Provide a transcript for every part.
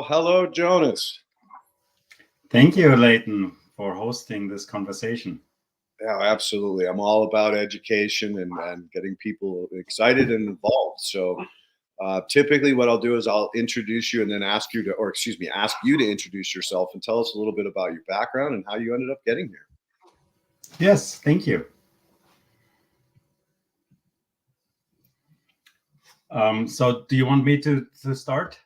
hello, Jonas. Thank you, Leighton, for hosting this conversation. Yeah, absolutely. I'm all about education and getting people excited and involved. So typically what I'll do is I'll introduce you and then ask you to introduce yourself and tell us a little bit about your background and how you ended up getting here. Yes, thank you. So do you want me to start?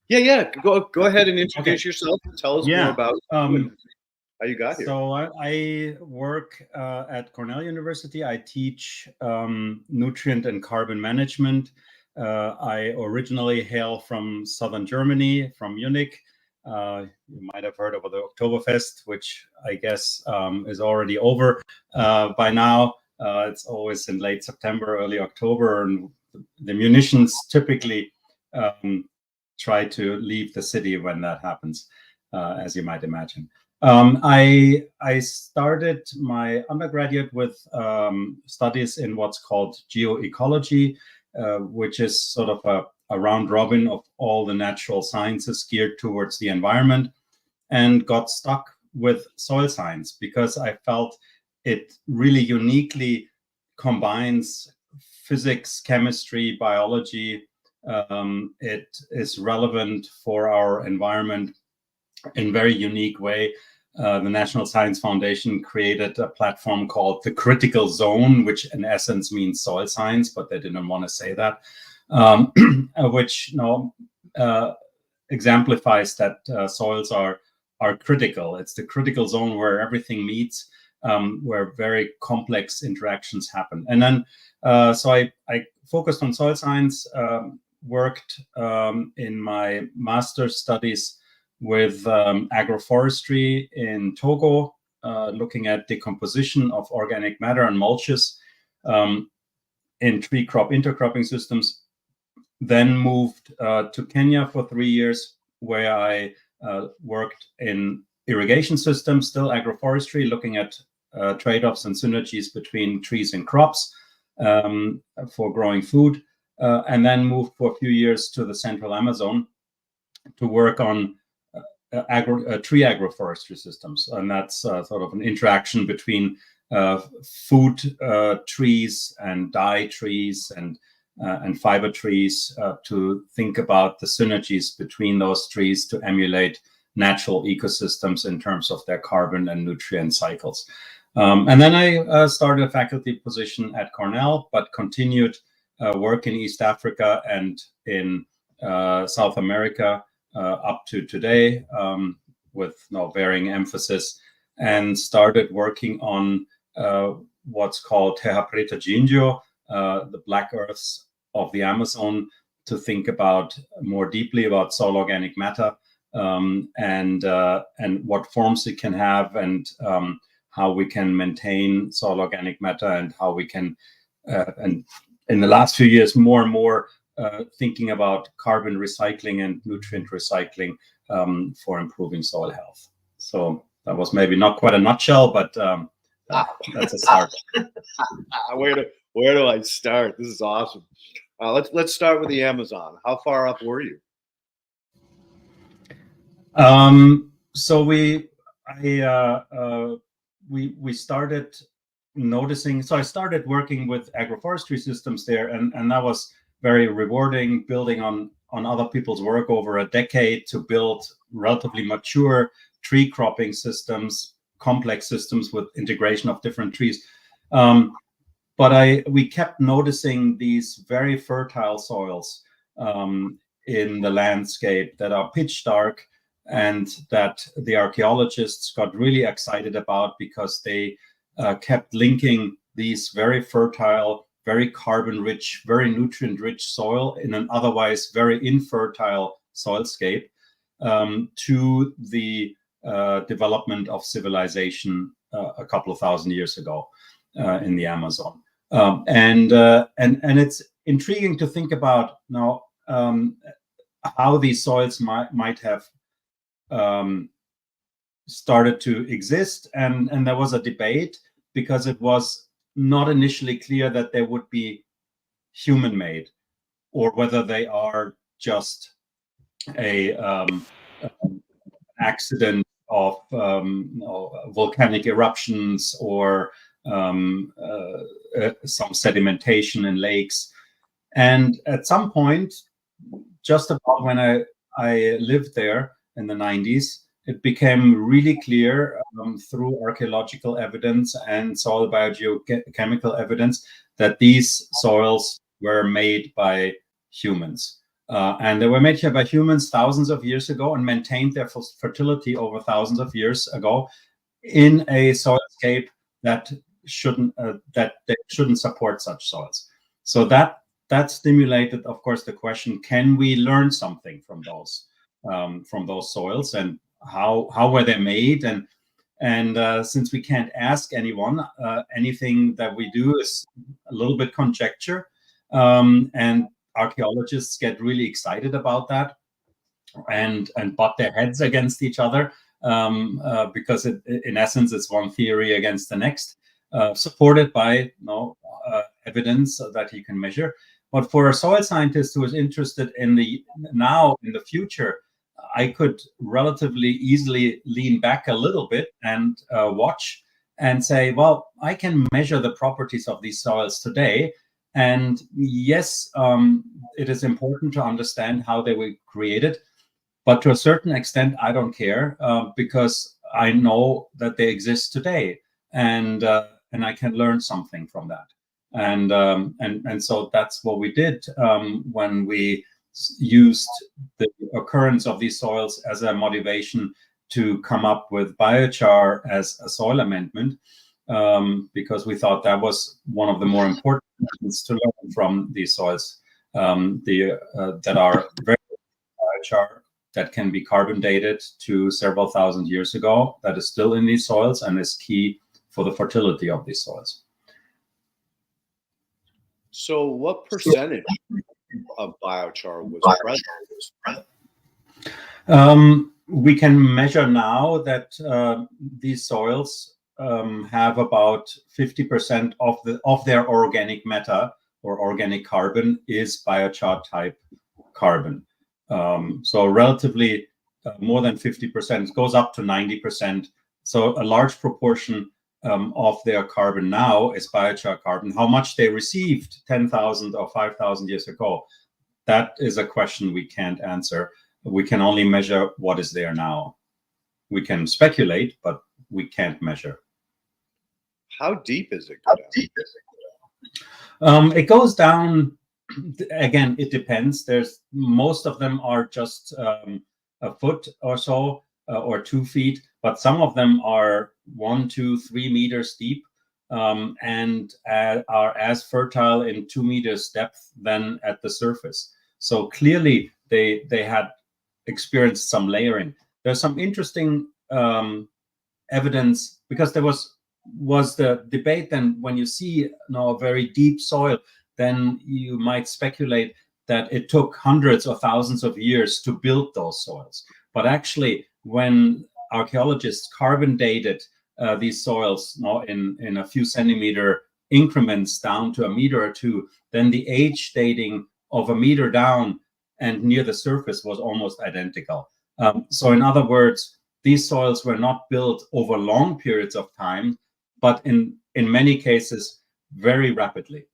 Yeah. Go ahead and introduce yourself and tell us more about how you got here. So I work at Cornell University. I teach nutrient and carbon management. I originally hail from southern Germany, from Munich. You might have heard of the Oktoberfest, which I guess is already over by now. It's always in late September, early October, and the munitions typically try to leave the city when that happens, as you might imagine. I started my undergraduate with studies in what's called geoecology, which is sort of a round robin of all the natural sciences geared towards the environment, and got stuck with soil science because I felt it really uniquely combines physics, chemistry, biology. It is relevant for our environment in a very unique way. The National Science Foundation created a platform called the Critical Zone, which in essence means soil science, but they didn't want to say that, which exemplifies that soils are critical. It's the critical zone where everything meets, where very complex interactions happen. And then, so I focused on soil science, worked in my master's studies with agroforestry in Togo, looking at decomposition of organic matter and mulches in tree crop intercropping systems. Then moved to Kenya for 3 years, where I worked in irrigation systems, still agroforestry, looking at trade-offs and synergies between trees and crops for growing food, and then moved for a few years to the central Amazon to work on tree agroforestry systems, and that's sort of an interaction between food trees and dye trees and fiber trees to think about the synergies between those trees to emulate natural ecosystems in terms of their carbon and nutrient cycles. And then I started a faculty position at Cornell, but continued work in East Africa and in South America up to today, with varying emphasis, and started working on what's called Terra Preta Ginjo, the black earths of the Amazon, to think about more deeply about soil organic matter and what forms it can have, and how we can maintain soil organic matter, and how we can, and in the last few years, more and more thinking about carbon recycling and nutrient recycling for improving soil health. So that was maybe not quite a nutshell, but that's a start. Where do I start? This is awesome. Let's start with the Amazon. How far up were you? So we started noticing. So I started working with agroforestry systems there, and that was very rewarding, building on other people's work over a decade to build relatively mature tree cropping systems, complex systems with integration of different trees. But we kept noticing these very fertile soils in the landscape that are pitch dark, and that the archaeologists got really excited about because they kept linking these very fertile, very carbon-rich, very nutrient-rich soil in an otherwise very infertile soilscape to the development of civilization a couple of thousand years ago in the Amazon. And it's intriguing to think about now how these soils might have started to exist, and there was a debate because it was not initially clear that they would be human-made, or whether they are just a accident of volcanic eruptions or some sedimentation in lakes. And at some point, just about when I lived there in the 90s, it became really clear through archaeological evidence and soil biogeochemical evidence that these soils were made by humans. And they were made here by humans thousands of years ago and maintained their fertility over thousands of years ago in a soilscape that shouldn't support such soils. So that stimulated, of course, the question: can we learn something from those soils, and how were they made? And since we can't ask anyone, anything that we do is a little bit conjecture, and archaeologists get really excited about that and butt their heads against each other, because in essence it's one theory against the next, supported by evidence that you can measure. But for a soil scientist who is interested in the future, I could relatively easily lean back a little bit and watch and say, well, I can measure the properties of these soils today. And yes, it is important to understand how they were created. But to a certain extent, I don't care, because I know that they exist today, and I can learn something from that. And so that's what we did when we used the occurrence of these soils as a motivation to come up with biochar as a soil amendment, because we thought that was one of the more important things to learn from these soils, that are very biochar, that can be carbon dated to several thousand years ago, that is still in these soils and is key for the fertility of these soils. So what percentage of biochar was present? We can measure now that these soils have about 50% of their organic matter or organic carbon is biochar type carbon. So relatively more than 50%, goes up to 90%. So a large proportion of their carbon now is biochar carbon. How much they received 10,000 or 5,000 years ago, that is a question we can't answer. We can only measure what is there now. We can speculate, but we can't measure. How deep is it? It goes down. Again, it depends. Most of them are just a foot or so, or 2 feet, but some of them are 1, 2, 3 meters deep, and are as fertile in 2 meters depth than at the surface. So clearly they had experienced some layering. There's some interesting evidence, because there was the debate then, when you see a very deep soil, then you might speculate that it took hundreds or thousands of years to build those soils. But actually, when archaeologists carbon dated these soils in a few centimeter increments down to a meter or two, then the age dating of a meter down and near the surface was almost identical. So in other words, these soils were not built over long periods of time, but in many cases, very rapidly.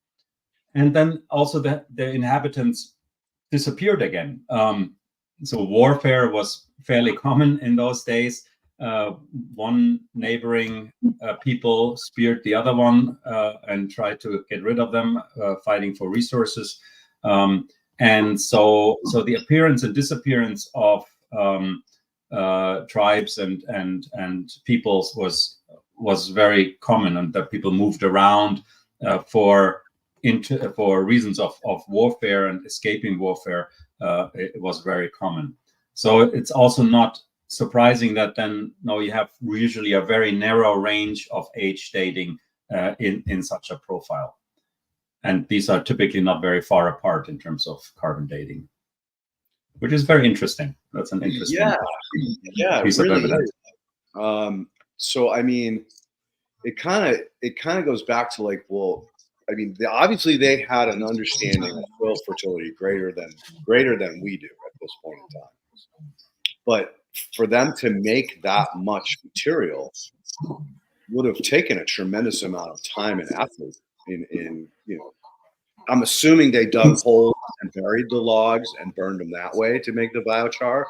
And then also the inhabitants disappeared again. So warfare was fairly common in those days. One neighboring people speared the other one and tried to get rid of them, fighting for resources. And so the appearance and disappearance of tribes and peoples was very common, and that people moved around for reasons of warfare and escaping warfare. It was very common. So it's also not surprising that then you have usually a very narrow range of age dating in such a profile. And these are typically not very far apart in terms of carbon dating, which is very interesting. That's an interesting piece of evidence. So I mean, it kind of goes back to like, well, I mean, obviously they had an understanding of soil fertility greater than we do at this point in time. But for them to make that much material would have taken a tremendous amount of time and effort in I'm assuming they dug holes and buried the logs and burned them that way to make the biochar.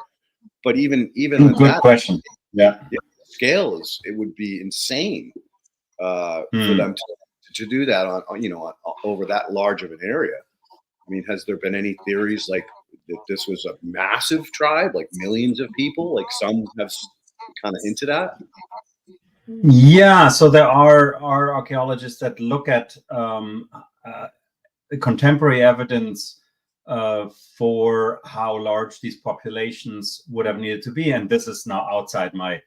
But even at Good that question. Yeah. scale, it would be insane for them to do that on over that large of an area. I mean, has there been any theories like that this was a massive tribe, like millions of people? Like some have kind of hinted at. Yeah, so there are archaeologists that look at contemporary evidence for how large these populations would have needed to be, and this is now outside my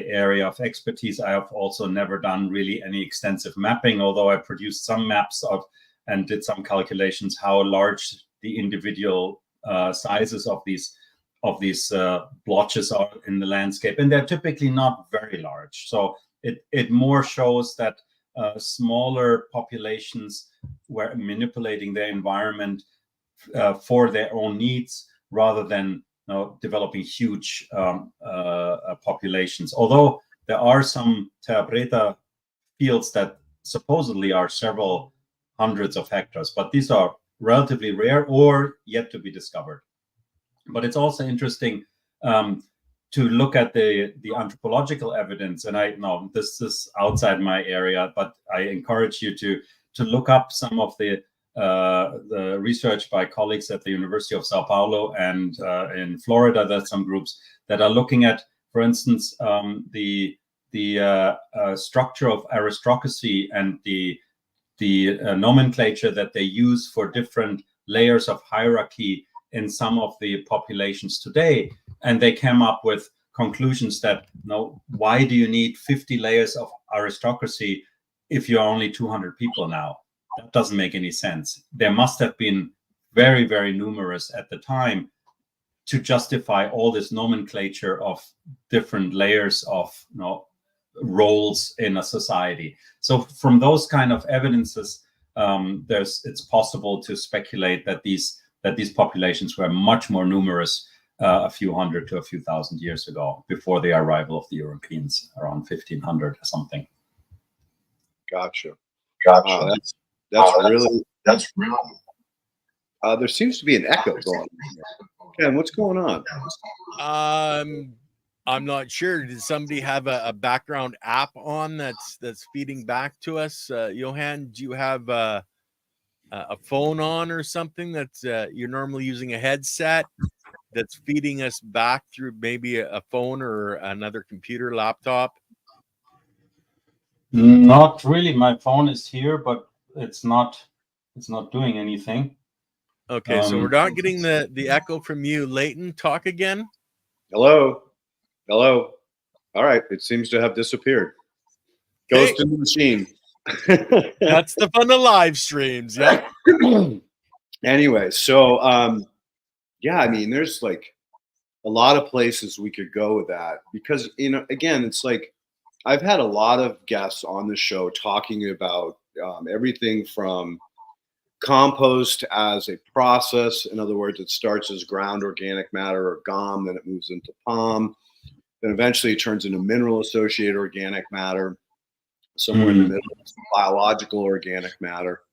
area of expertise. I have also never done really any extensive mapping, although I produced some maps of and did some calculations how large the individual sizes of these blotches are in the landscape, and they're typically not very large. So it more shows that smaller populations were manipulating their environment for their own needs rather than developing huge populations. Although there are some terra preta fields that supposedly are several hundreds of hectares, but these are relatively rare or yet to be discovered. But it's also interesting to look at the anthropological evidence. And I know this is outside my area, but I encourage you to look up some of the research by colleagues at the University of Sao Paulo and in Florida. There's some groups that are looking at, for instance, the structure of aristocracy and the nomenclature that they use for different layers of hierarchy in some of the populations today. And they came up with conclusions that, why do you need 50 layers of aristocracy if you're only 200 people now? That doesn't make any sense. There must have been very, very numerous at the time to justify all this nomenclature of different layers of roles in a society. So from those kind of evidences, it's possible to speculate that these populations were much more numerous a few hundred to a few thousand years ago, before the arrival of the Europeans around 1500 or something. Gotcha. That's really. There seems to be an echo going on here. Ken, what's going on? I'm not sure. Did somebody have a background app on that's feeding back to us? Johan, do you have a phone on or something that's you're normally using a headset that's feeding us back through maybe a phone or another computer, laptop? Not really. My phone is here, but it's not doing anything. Okay, so we're not getting the echo from you. Leighton, talk again. Hello. All right, it seems to have disappeared. Ghost in the machine. That's the fun of live streams. Yeah. Anyway, so yeah, I mean, there's like a lot of places we could go with that, because again, it's like I've had a lot of guests on the show talking about everything from compost as a process. In other words, it starts as ground organic matter or GOM, then it moves into POM, then eventually it turns into mineral associated organic matter. Somewhere in the middle is biological organic matter.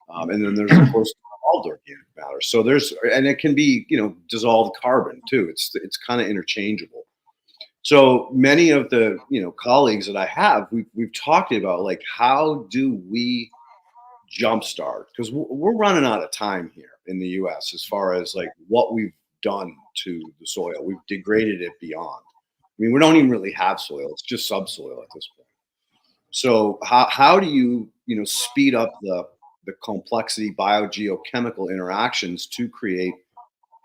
And then there's, of course, dissolved organic matter. So and it can be, dissolved carbon too. It's kind of interchangeable. So many of the, colleagues that I have, we've talked about, like, how do we jumpstart? Because we're running out of time here in the US as far as like what we've done to the soil. We've degraded it beyond. I mean, we don't even really have soil. It's just subsoil at this point. So how do you speed up the complexity biogeochemical interactions to create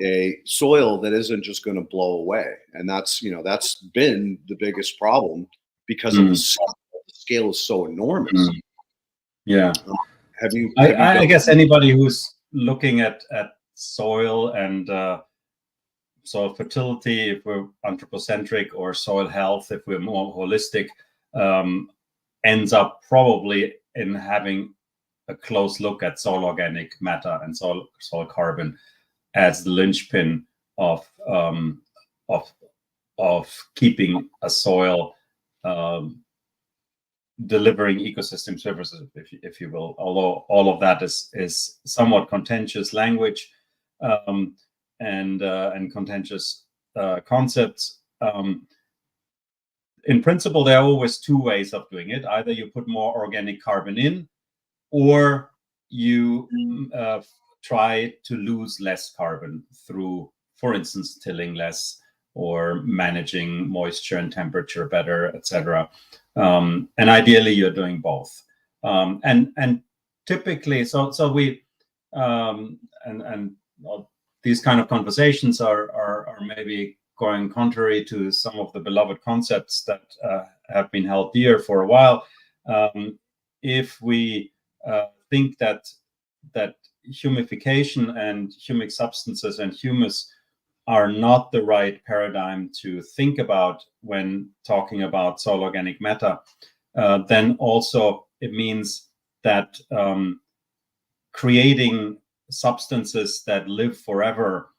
a soil that isn't just going to blow away? And that's been the biggest problem because of the scale is so enormous. Yeah. I guess anybody who's looking at soil and soil fertility, if we're anthropocentric, or soil health, if we're more holistic, ends up probably in having a close look at soil organic matter and soil carbon as the linchpin of keeping a soil delivering ecosystem services, if you will. Although all of that is somewhat contentious language and contentious concepts. In principle, there are always two ways of doing it. Either you put more organic carbon in, or you try to lose less carbon through, for instance, tilling less or managing moisture and temperature better, etc. And ideally, you're doing both. And typically, so we these kind of conversations are maybe going contrary to some of the beloved concepts that have been held dear for a while. If we think that humification and humic substances and humus are not the right paradigm to think about when talking about soil organic matter, then also it means that creating substances that live forever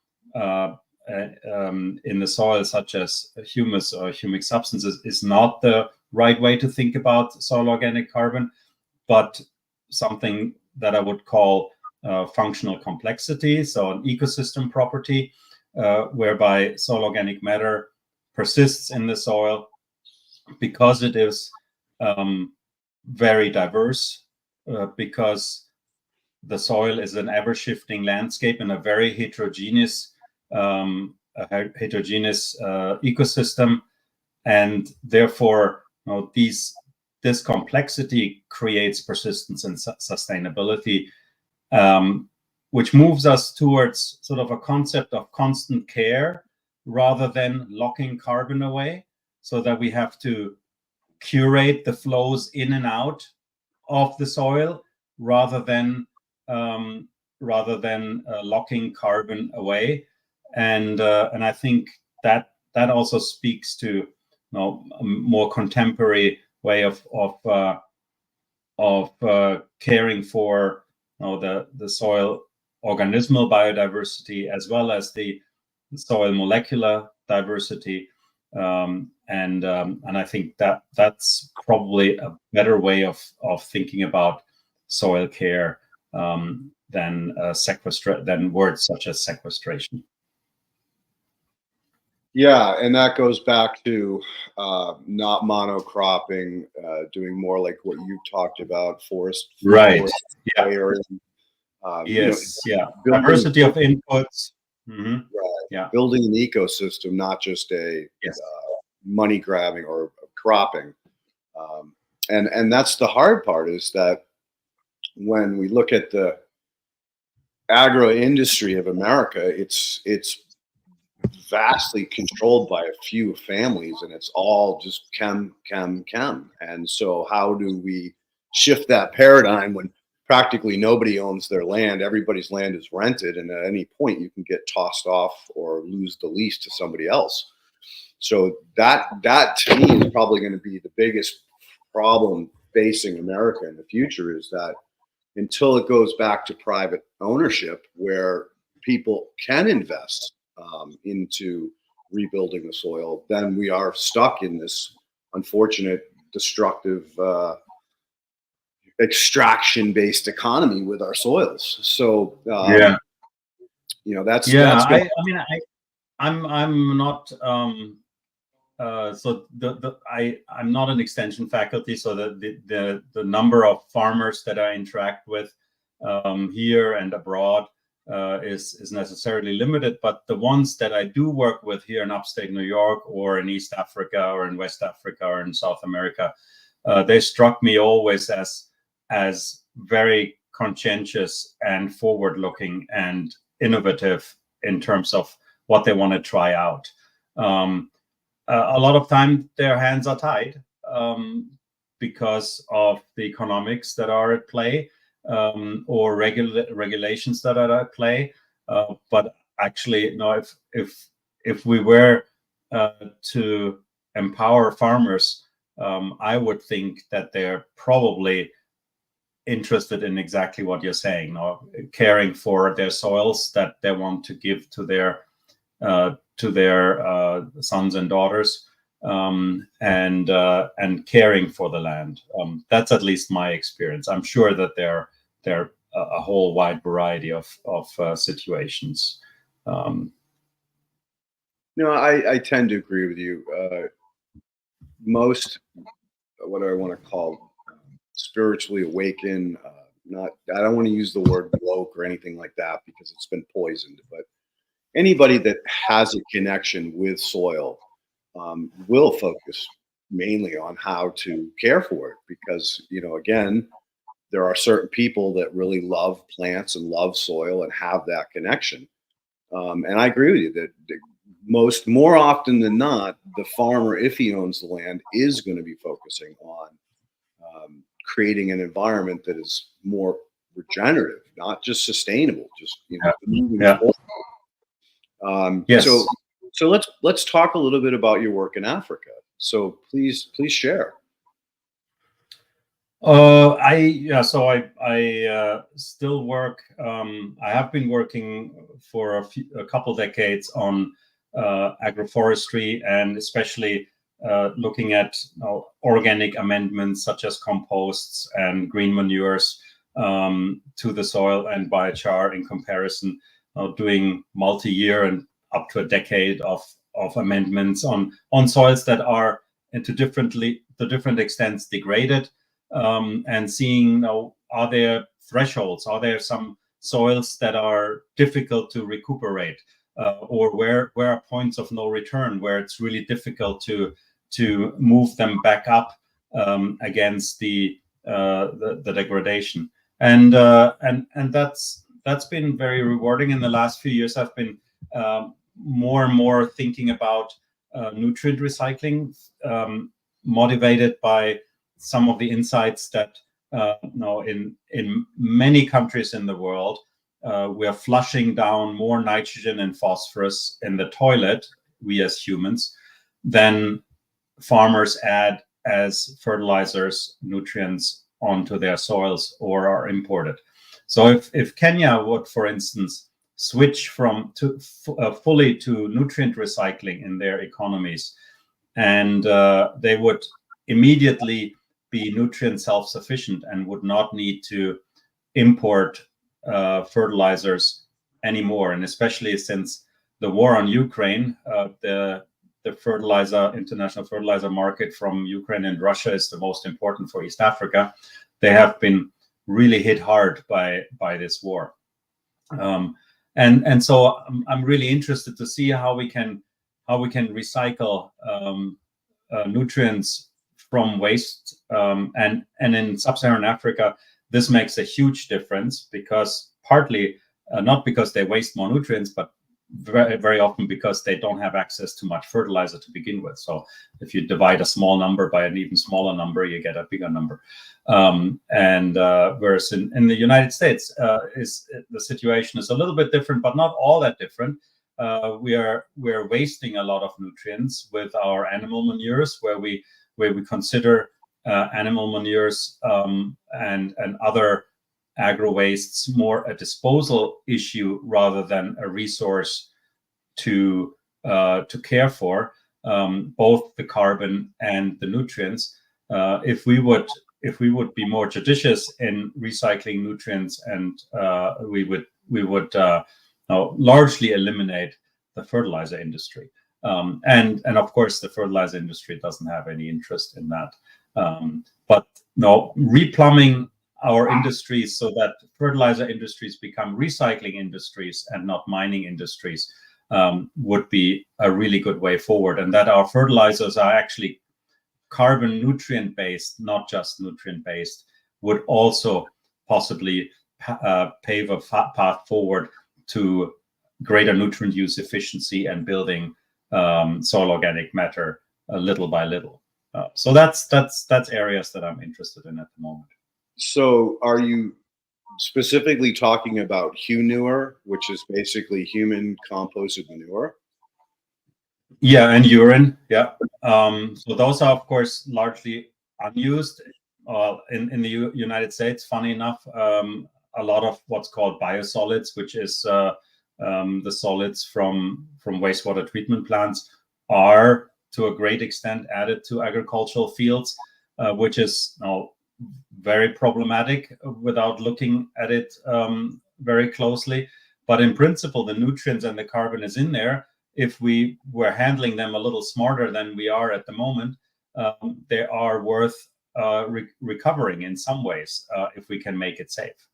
in the soil, such as humus or humic substances, is not the right way to think about soil organic carbon, but something that I would call functional complexity, so an ecosystem property, whereby soil organic matter persists in the soil because it is very diverse, because the soil is an ever-shifting landscape and a very heterogeneous ecosystem, and therefore, this complexity creates persistence and sustainability, which moves us towards sort of a concept of constant care rather than locking carbon away, so that we have to curate the flows in and out of the soil rather than locking carbon away. And I think that also speaks to a more contemporary way of caring for the soil organismal biodiversity as well as the soil molecular diversity, and I think that's probably a better way of thinking about soil care than words such as sequestration. Yeah, and that goes back to not monocropping, doing more like what you talked about, forest. Right. Yeah. Area. Yes. Diversity of inputs. Mm-hmm. Right. Yeah. Building an ecosystem, not just a money grabbing or cropping. And that's the hard part, is that when we look at the agro industry of America, it's vastly controlled by a few families, and it's all just chem. And so how do we shift that paradigm when practically nobody owns their land? Everybody's land is rented, and at any point you can get tossed off or lose the lease to somebody else. So that to me is probably going to be the biggest problem facing America in the future, is that until it goes back to private ownership where people can invest into rebuilding the soil, then we are stuck in this unfortunate, destructive, extraction-based economy with our soils. So that's I'm not I'm not an extension faculty, so the number of farmers that I interact with here and abroad is necessarily limited, but the ones that I do work with here in upstate New York or in East Africa or in West Africa or in South America, they struck me always as very conscientious and forward-looking and innovative in terms of what they want to try out. A lot of time their hands are tied because of the economics that are at play, or regulations that are at play. But actually, if we were to empower farmers, I would think that they're probably interested in exactly what you're saying, caring for their soils that they want to give to their to their sons and daughters, and caring for the land. That's at least my experience. I'm sure that there are a whole wide variety of situations. I tend to agree with you. Most, what do I want to call, spiritually awakened, I don't want to use the word woke or anything like that because it's been poisoned, but anybody that has a connection with soil will focus mainly on how to care for it because, again, there are certain people that really love plants and love soil and have that connection. And I agree with you that more often than not, the farmer, if he owns the land, is going to be focusing on creating an environment that is more regenerative, not just sustainable, just moving forward. Yes. So let's talk a little bit about your work in Africa. So please share. I still work. I have been working for a couple decades on agroforestry, and especially looking at organic amendments such as composts and green manures to the soil and biochar in comparison, doing multi-year and up to a decade of amendments on soils that are to different extents degraded, and seeing are there thresholds, are there some soils that are difficult to recuperate, or where are points of no return where it's really difficult to move them back up against the degradation, and that's been very rewarding. In the last few years, I've been more and more thinking about nutrient recycling, motivated by some of the insights that in many countries in the world, we are flushing down more nitrogen and phosphorus in the toilet, we as humans, than farmers add as fertilizers, nutrients onto their soils or are imported. So if Kenya would, for instance, switch fully to nutrient recycling in their economies, and they would immediately be nutrient self-sufficient and would not need to import fertilizers anymore. And especially since the war on Ukraine, the international fertilizer market from Ukraine and Russia is the most important for East Africa. They have been really hit hard by this war. And so I'm really interested to see how we can recycle nutrients from waste, and in sub-Saharan Africa this makes a huge difference, because partly not because they waste more nutrients, but very, very often because they don't have access to much fertilizer to begin with. So if you divide a small number by an even smaller number, you get a bigger number. Whereas in the United States, the situation is a little bit different, but not all that different. We're wasting a lot of nutrients with our animal manures, where we consider animal manures and other agro wastes more a disposal issue rather than a resource to care for, both the carbon and the nutrients. If we would be more judicious in recycling nutrients, and we would largely eliminate the fertilizer industry. And of course, the fertilizer industry doesn't have any interest in that. But replumbing our industries so that fertilizer industries become recycling industries and not mining industries would be a really good way forward. And that our fertilizers are actually carbon nutrient based, not just nutrient based, would also possibly pave a path forward to greater nutrient use efficiency and building soil organic matter little by little. So that's areas that I'm interested in at the moment. So are you specifically talking about Hunure, which is basically human composted manure? Yeah, and urine. Yeah. So those are, of course, largely unused in the United States. Funny enough, a lot of what's called biosolids, which is the solids from wastewater treatment plants are to a great extent added to agricultural fields, which is very problematic without looking at it very closely. But in principle, the nutrients and the carbon is in there. If we were handling them a little smarter than we are at the moment, they are worth recovering in some ways if we can make it safe,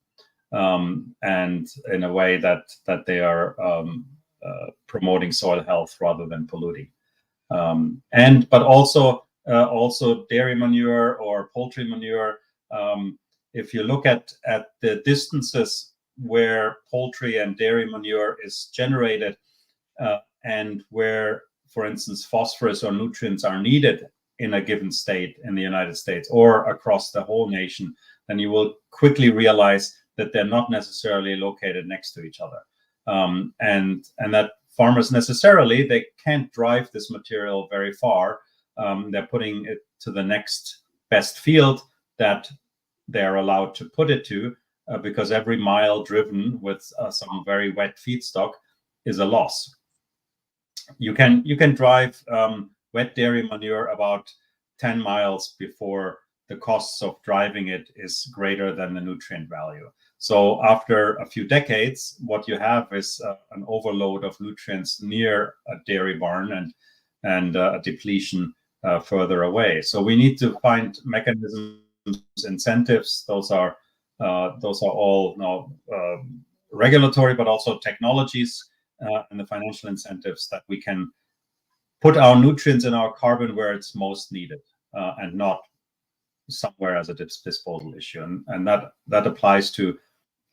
and in a way that they are promoting soil health rather than polluting. But also dairy manure or poultry manure. If you look at the distances where poultry and dairy manure is generated, and where, for instance, phosphorus or nutrients are needed in a given state in the United States or across the whole nation, then you will quickly realize that they're not necessarily located next to each other, and that farmers necessarily, they can't drive this material very far. They're putting it to the next best field that they're allowed to put it to, because every mile driven with some very wet feedstock is a loss. You can drive wet dairy manure about 10 miles before the costs of driving it is greater than the nutrient value. So after a few decades, what you have is an overload of nutrients near a dairy barn and a depletion further away. So we need to find mechanisms, incentives. Those are all regulatory, but also technologies and the financial incentives that we can put our nutrients and our carbon where it's most needed, and not somewhere as a disposal issue. And that applies to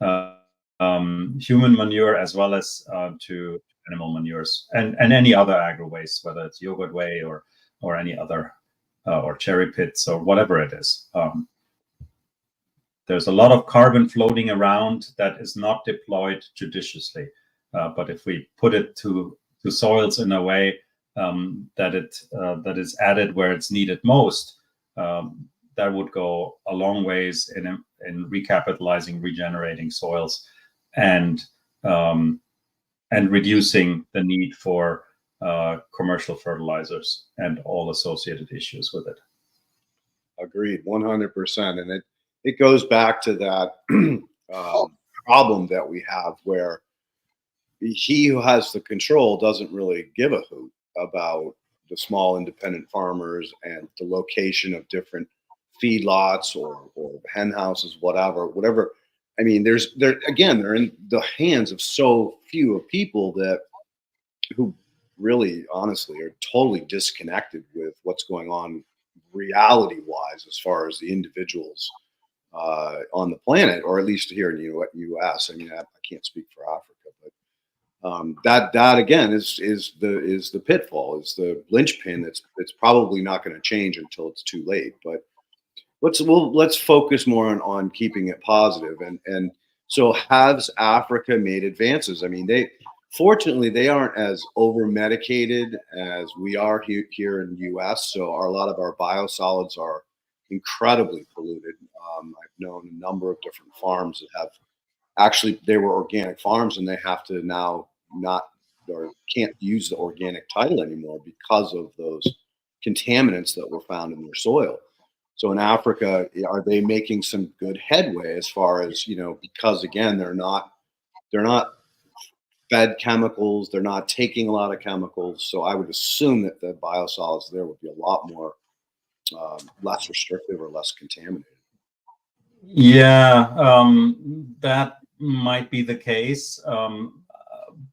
human manure as well as to animal manures and any other agro waste, whether it's yogurt whey or any other or cherry pits or whatever it is. There's a lot of carbon floating around that is not deployed judiciously, but if we put it to soils in a way that is added where it's needed most, that would go a long ways in recapitalizing, regenerating soils, and reducing the need for commercial fertilizers and all associated issues with it. Agreed, 100%. And it goes back to that problem that we have where he who has the control doesn't really give a hoot about the small independent farmers and the location of different feedlots or hen houses, whatever. I mean, they're in the hands of so few of people who really, honestly, are totally disconnected with what's going on reality-wise as far as the individuals on the planet, or at least here in the U.S. I mean, I can't speak for Africa, but that again is the pitfall, is the linchpin. It's probably not going to change until it's too late. But let's focus more on keeping it positive. And so, has Africa made advances? I mean, fortunately they aren't as over medicated as we are here in the U.S. So a lot of our biosolids are incredibly polluted. I've known a number of different farms that have actually, they were organic farms and they have to now can't use the organic title anymore because of those contaminants that were found in their soil. So in Africa, are they making some good headway as far as, because again, they're not fed chemicals, they're not taking a lot of chemicals. So I would assume that the biosolids there would be a lot more less restrictive or less contaminated. Yeah, that might be the case,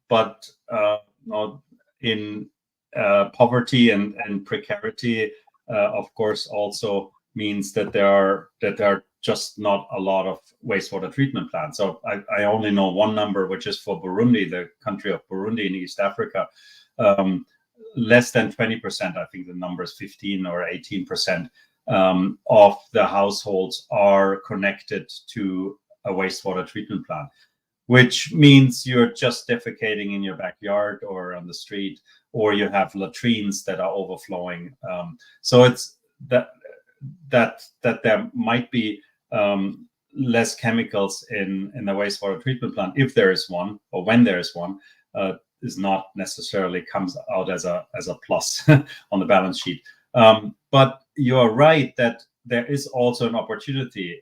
but in poverty and precarity, of course, also means that there are just not a lot of wastewater treatment plants. So I only know one number, which is for Burundi, the country of Burundi in East Africa. Less than 20%, I think the number is 15 or 18%, of the households are connected to a wastewater treatment plant, which means you're just defecating in your backyard or on the street, or you have latrines that are overflowing. So it's that there might be less chemicals in the wastewater treatment plant, if there is one, or when there is one, is not necessarily comes out as a plus on the balance sheet. But you are right that there is also an opportunity,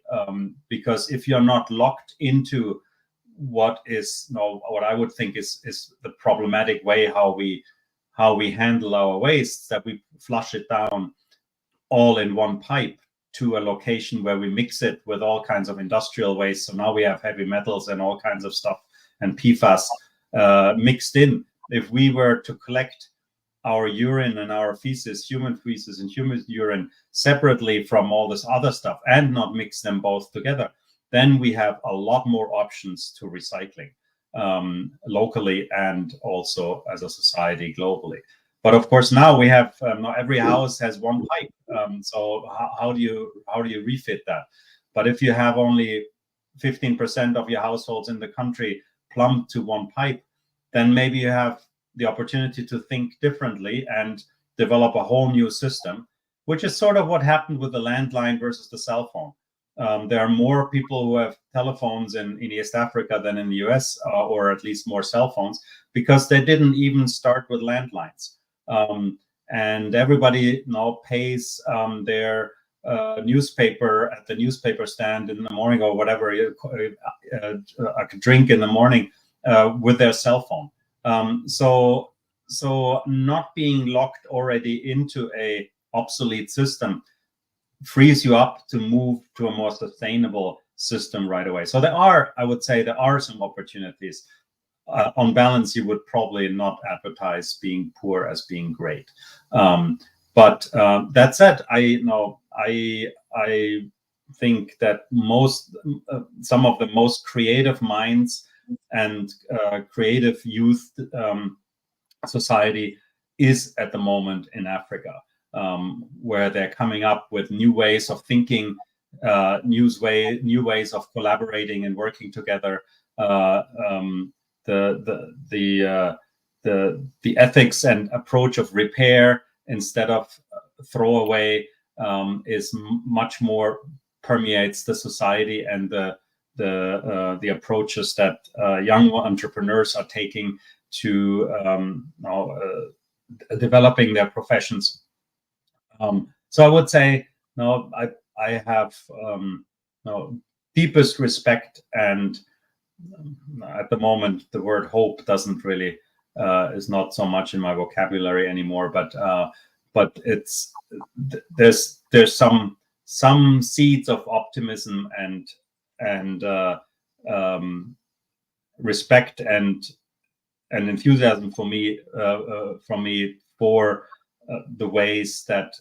because if you're not locked into what is, what I would think is the problematic way how we handle our wastes, that we flush it down all in one pipe to a location where we mix it with all kinds of industrial waste. So now we have heavy metals and all kinds of stuff and PFAS mixed in. If we were to collect our urine and our feces, human feces and human urine, separately from all this other stuff and not mix them both together, then we have a lot more options to recycling, locally and also as a society globally. But of course, now we have not every house has one pipe. So how do you refit that? But if you have only 15% of your households in the country plumbed to one pipe, then maybe you have the opportunity to think differently and develop a whole new system, which is sort of what happened with the landline versus the cell phone. There are more people who have telephones in East Africa than in the US, or at least more cell phones, because they didn't even start with landlines. And everybody now pays their newspaper at the newspaper stand in the morning, or whatever, a drink in the morning with their cell phone. So not being locked already into a obsolete system frees you up to move to a more sustainable system right away. So I would say there are some opportunities. On balance, you would probably not advertise being poor as being great. But that said, I think that some of the most creative minds and creative youth society is at the moment in Africa, where they're coming up with new ways of thinking, new ways of collaborating and working together. The ethics and approach of repair instead of throwaway is much more permeates the society, and the approaches that young entrepreneurs are taking to developing their professions. So I would say, I have deepest respect, and at the moment the word hope doesn't really is not so much in my vocabulary anymore, but it's there's some seeds of optimism and respect and enthusiasm from me for the ways that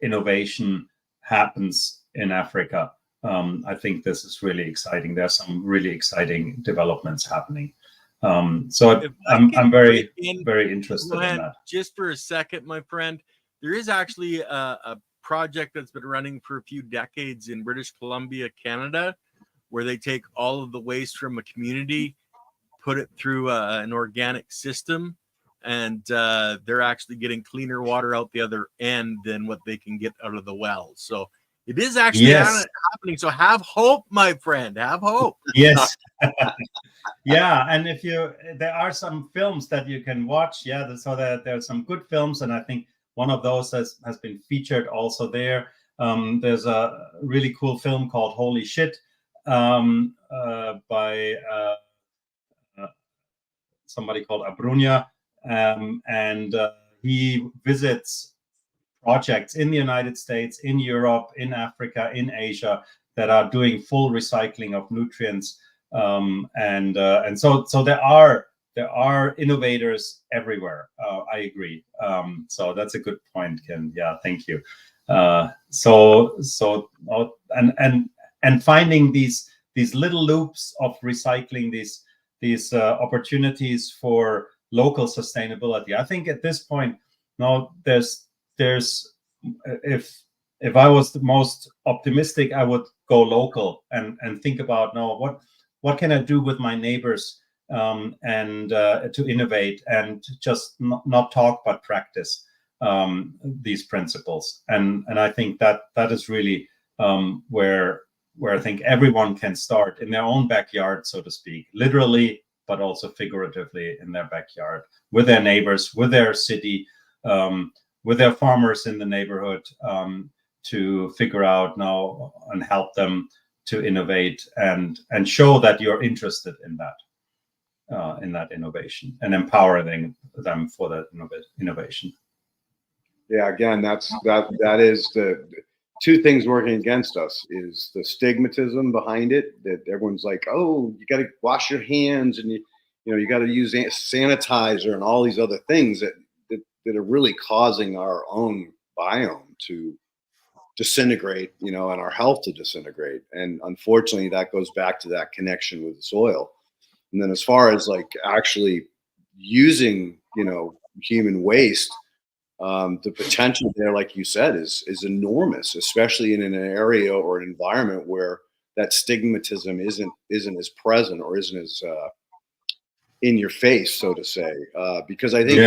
innovation happens in Africa. I think this is really exciting. There's some really exciting developments happening. So I'm very interested in that. Just for a second, my friend, there is actually a project that's been running for a few decades in British Columbia, Canada, where they take all of the waste from a community, put it through an organic system, and they're actually getting cleaner water out the other end than what they can get out of the well. So it is actually happening. So have hope, my friend. Have hope. Yes. Yeah, and there are some films that you can watch. Yeah, so there's some good films, and I think one of those has been featured also there. There's a really cool film called Holy Shit by somebody called Abrunya, and he visits projects in the United States, in Europe, in Africa, in Asia that are doing full recycling of nutrients, and so there are innovators everywhere. I agree. So that's a good point, Ken. Yeah, thank you. And finding these little loops of recycling, these opportunities for local sustainability. I think at this point, there's if I was the most optimistic, I would go local and think about what can I do with my neighbors, and to innovate and just not talk but practice these principles. And I think that is really where where I think everyone can start in their own backyard, so to speak, literally, but also figuratively in their backyard, with their neighbors, with their city, with their farmers in the neighborhood, to figure out now and help them to innovate and show that you're interested in that innovation, and empowering them for that innovation. Yeah, again, that is the two things working against us is the stigmatism behind it, that everyone's like, oh, you got to wash your hands, and you got to use sanitizer and all these other things that are really causing our own biome to disintegrate, and our health to disintegrate. And unfortunately, that goes back to that connection with the soil. And then as far as like actually using, human waste, the potential there, like you said, is enormous, especially in an area or an environment where that stigmatism isn't as present or isn't as in your face, so to say. Because I think,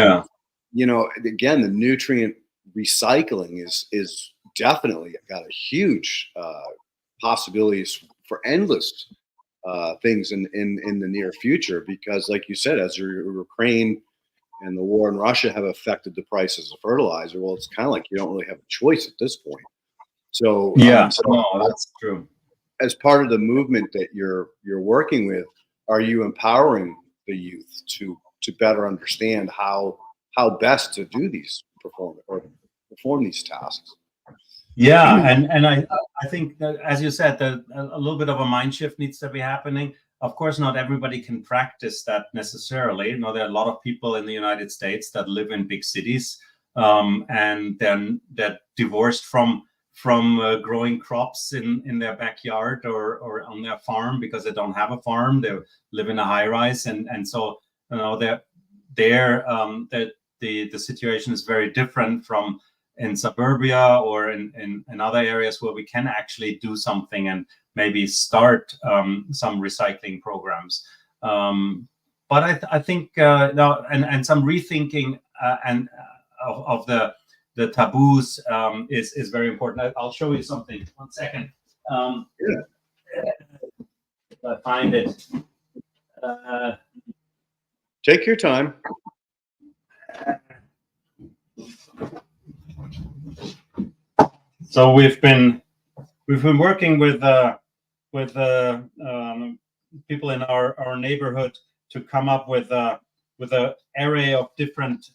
again, the nutrient recycling is definitely got a huge possibilities for endless things in the near future. Because, like you said, as Ukraine and the war in Russia have affected the prices of fertilizer, well, it's kind of like you don't really have a choice at this point. So that's true. As part of the movement that you're working with, are you empowering the youth to better understand how best to do these perform these tasks? Yeah, and I think that, as you said, that a little bit of a mind shift needs to be happening. Of course, not everybody can practice that necessarily. There are a lot of people in the United States that live in big cities, and then that divorced from growing crops in their backyard or on their farm because they don't have a farm. They live in a high rise, and so the situation is very different from in suburbia or in other areas where we can actually do something and maybe start some recycling programs. But I think now and some rethinking and of the taboos is very important. I'll show you something. 1 second. If I find it. Take your time. So we've been working with people in our neighborhood to come up with an array of different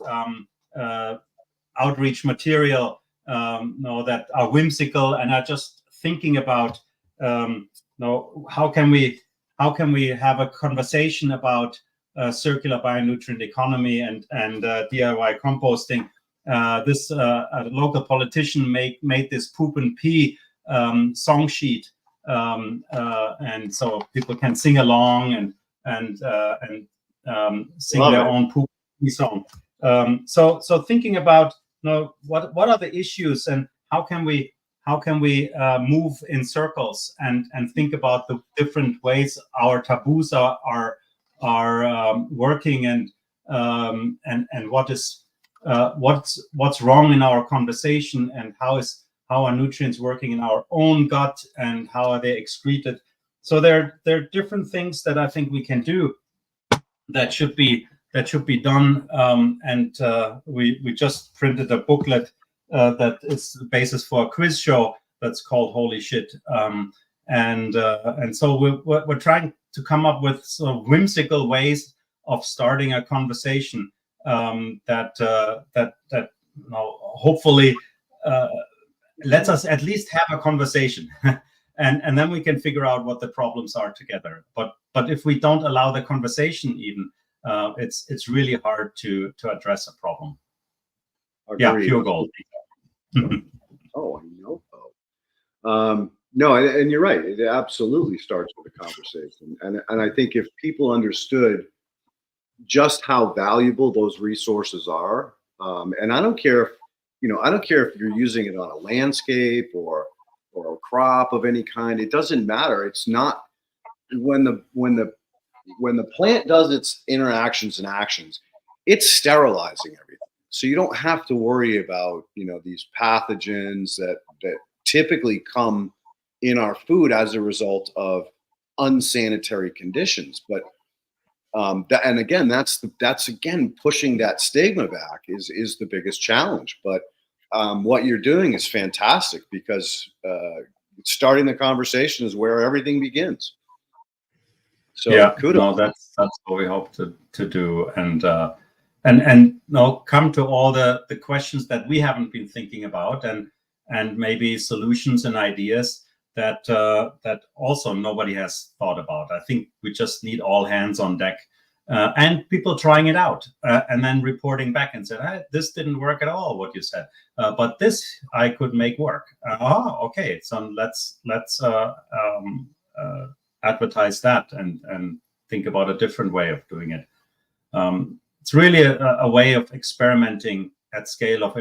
outreach material that are whimsical and are just thinking about how can we have a conversation about circular bionutrient economy and DIY composting. This a local politician made this poop and pee song sheet, and so people can sing along and sing their own poop and pee song. So thinking about what are the issues and how can we move in circles and think about the different ways our taboos are working and what's wrong in our conversation and how are nutrients working in our own gut and how are they excreted. So there are different things that I think we can do that should be done. And we just printed a booklet that is the basis for a quiz show that's called Holy Shit. And so we're trying to come up with sort of whimsical ways of starting a conversation that hopefully lets us at least have a conversation, and then we can figure out what the problems are together. But if we don't allow the conversation, even it's really hard to address a problem. Agreed. Yeah, pure gold. Oh, I know. No, and you're right. It absolutely starts with a conversation, and I think if people understood just how valuable those resources are, and I don't care if you're using it on a landscape or a crop of any kind. It doesn't matter. It's not when the plant does its interactions and actions, it's sterilizing everything. So you don't have to worry about these pathogens that typically come in our food as a result of unsanitary conditions. But and again, that's again pushing that stigma back is the biggest challenge. But what you're doing is fantastic, because starting the conversation is where everything begins. So yeah, kudos. no, that's what we hope to do, and now come to all the questions that we haven't been thinking about, and maybe solutions and ideas that that also nobody has thought about. I think we just need all hands on deck, and people trying it out, and then reporting back and said, hey, this didn't work at all, what you said, but this I could make work. Okay, so let's advertise that and think about a different way of doing it. It's really a way of experimenting at scale of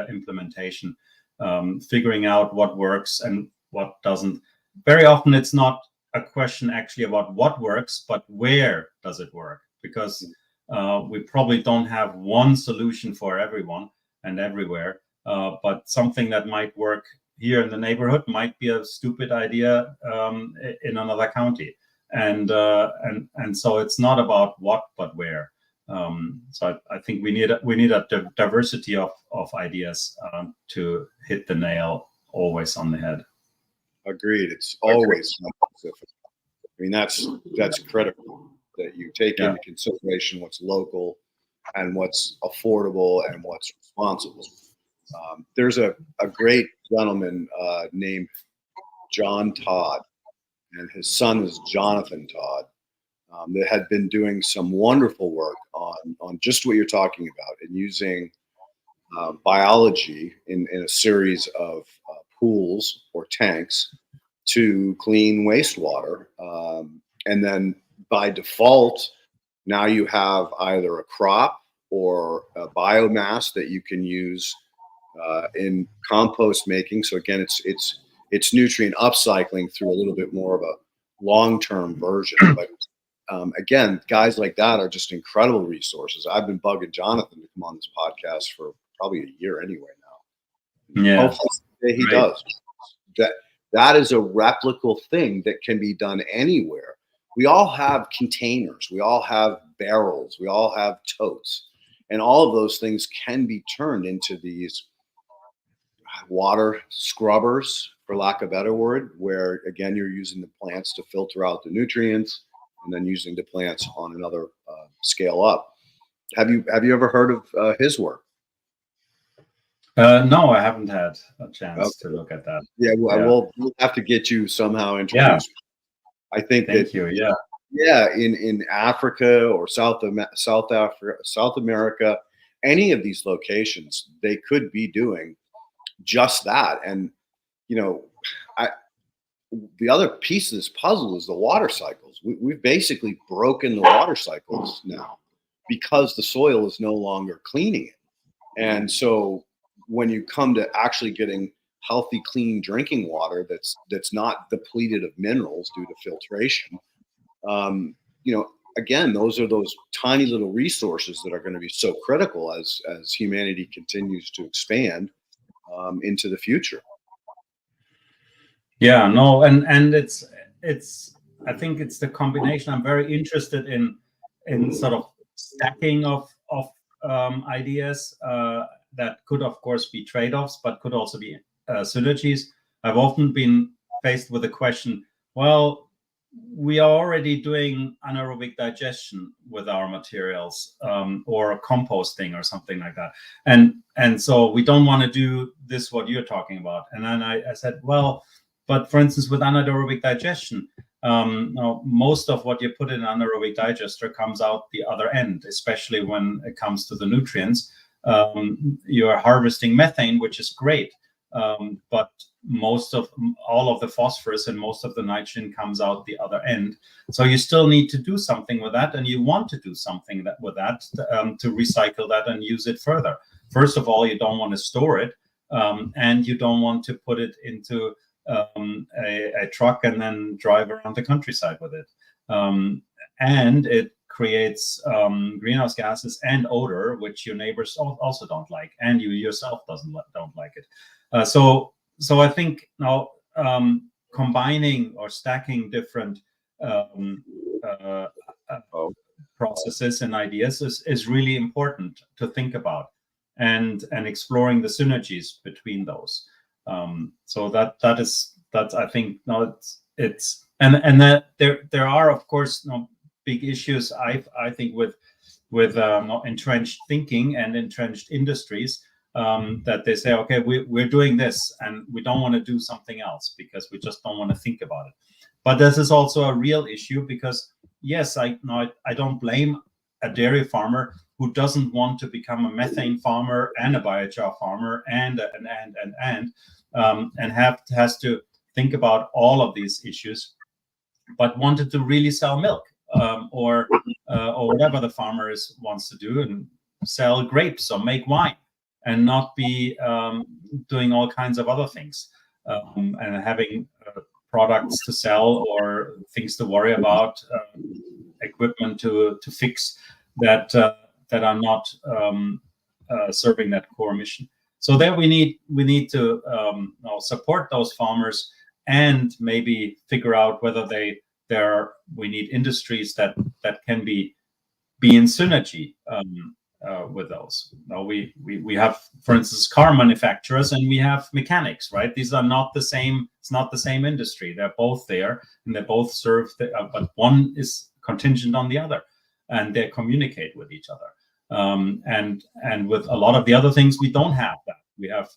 implementation, figuring out what works and what doesn't. Very often it's not a question actually about what works, but where does it work? Because we probably don't have one solution for everyone and everywhere, but something that might work here in the neighborhood might be a stupid idea in another county, and so it's not about what but where. So I think we need a diversity of ideas to hit the nail always on the head. Agreed. It's always specific. I mean, that's critical, that you take into consideration what's local and what's affordable and what's responsible. There's a great gentleman named John Todd, and his son is Jonathan Todd, that had been doing some wonderful work on just what you're talking about, and using biology in a series of pools or tanks to clean wastewater. And then by default, now you have either a crop or a biomass that you can use in compost making. So again, it's nutrient upcycling through a little bit more of a long-term version. But again, guys like that are just incredible resources. I've been bugging Jonathan to come on this podcast for probably a year anyway now. Yeah, hopefully he does. That is a replicable thing that can be done anywhere. We all have containers, we all have barrels, we all have totes, and all of those things can be turned into these water scrubbers, for lack of a better word, where again you're using the plants to filter out the nutrients, and then using the plants on another scale up. Have you ever heard of his work? No, I haven't had a chance to look at that. Yeah, we'll have to get you somehow introduced. I think Thank you. In Africa or South America, any of these locations, they could be doing just that. And the other piece of this puzzle is the water cycles. We've basically broken the water cycles now, because the soil is no longer cleaning it. And so when you come to actually getting healthy, clean drinking water that's not depleted of minerals due to filtration, again, those are those tiny little resources that are going to be so critical as humanity continues to expand into the future. Yeah, no, and it's I think it's the combination. I'm very interested in sort of stacking of ideas that could, of course, be trade-offs, but could also be synergies. I've often been faced with the question, well, we are already doing anaerobic digestion with our materials, or composting or something like that. And so we don't want to do this, what you're talking about. And then I said, well, but for instance, with anaerobic digestion, most of what you put in an anaerobic digester comes out the other end, especially when it comes to the nutrients. You're harvesting methane, which is great. But all of the phosphorus and most of the nitrogen comes out the other end. So you still need to do something with that, and you want to do something with that to recycle that and use it further. First of all, you don't want to store it, and you don't want to put it into a truck and then drive around the countryside with it. And it creates greenhouse gases and odor, which your neighbors also don't like, and you yourself don't like it. So I think now combining or stacking different processes and ideas is really important to think about, and exploring the synergies between those. So that's I think, it's and that there are, of course, big issues, I think, with entrenched thinking and entrenched industries, that they say, okay, we're doing this and we don't want to do something else because we just don't want to think about it. But this is also a real issue, because yes, I don't blame a dairy farmer who doesn't want to become a methane farmer and a biochar farmer and has to think about all of these issues, but wanted to really sell milk, or whatever the farmer wants to do, and sell grapes or make wine, and not be doing all kinds of other things, and having products to sell or things to worry about, equipment to fix that are not serving that core mission. So there we need to support those farmers, and maybe figure out whether we need industries that can be in synergy with those. Now we have, for instance, car manufacturers, and we have mechanics, right? These are not the same. It's not the same industry. They're both there, and they both serve, but one is contingent on the other, and they communicate with each other. And with a lot of the other things, we don't have that. We have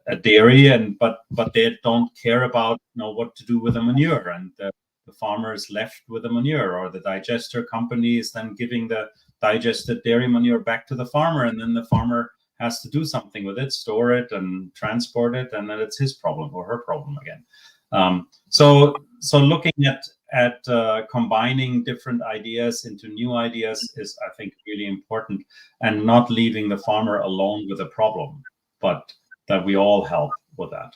a dairy, but they don't care about what to do with the manure, and the farmer is left with the manure, or the digester company is then giving the digested dairy manure back to the farmer, and then the farmer has to do something with it, store it and transport it, and then it's his problem or her problem again. So looking at combining different ideas into new ideas is, I think, really important, and not leaving the farmer alone with a problem, but that we all help with that.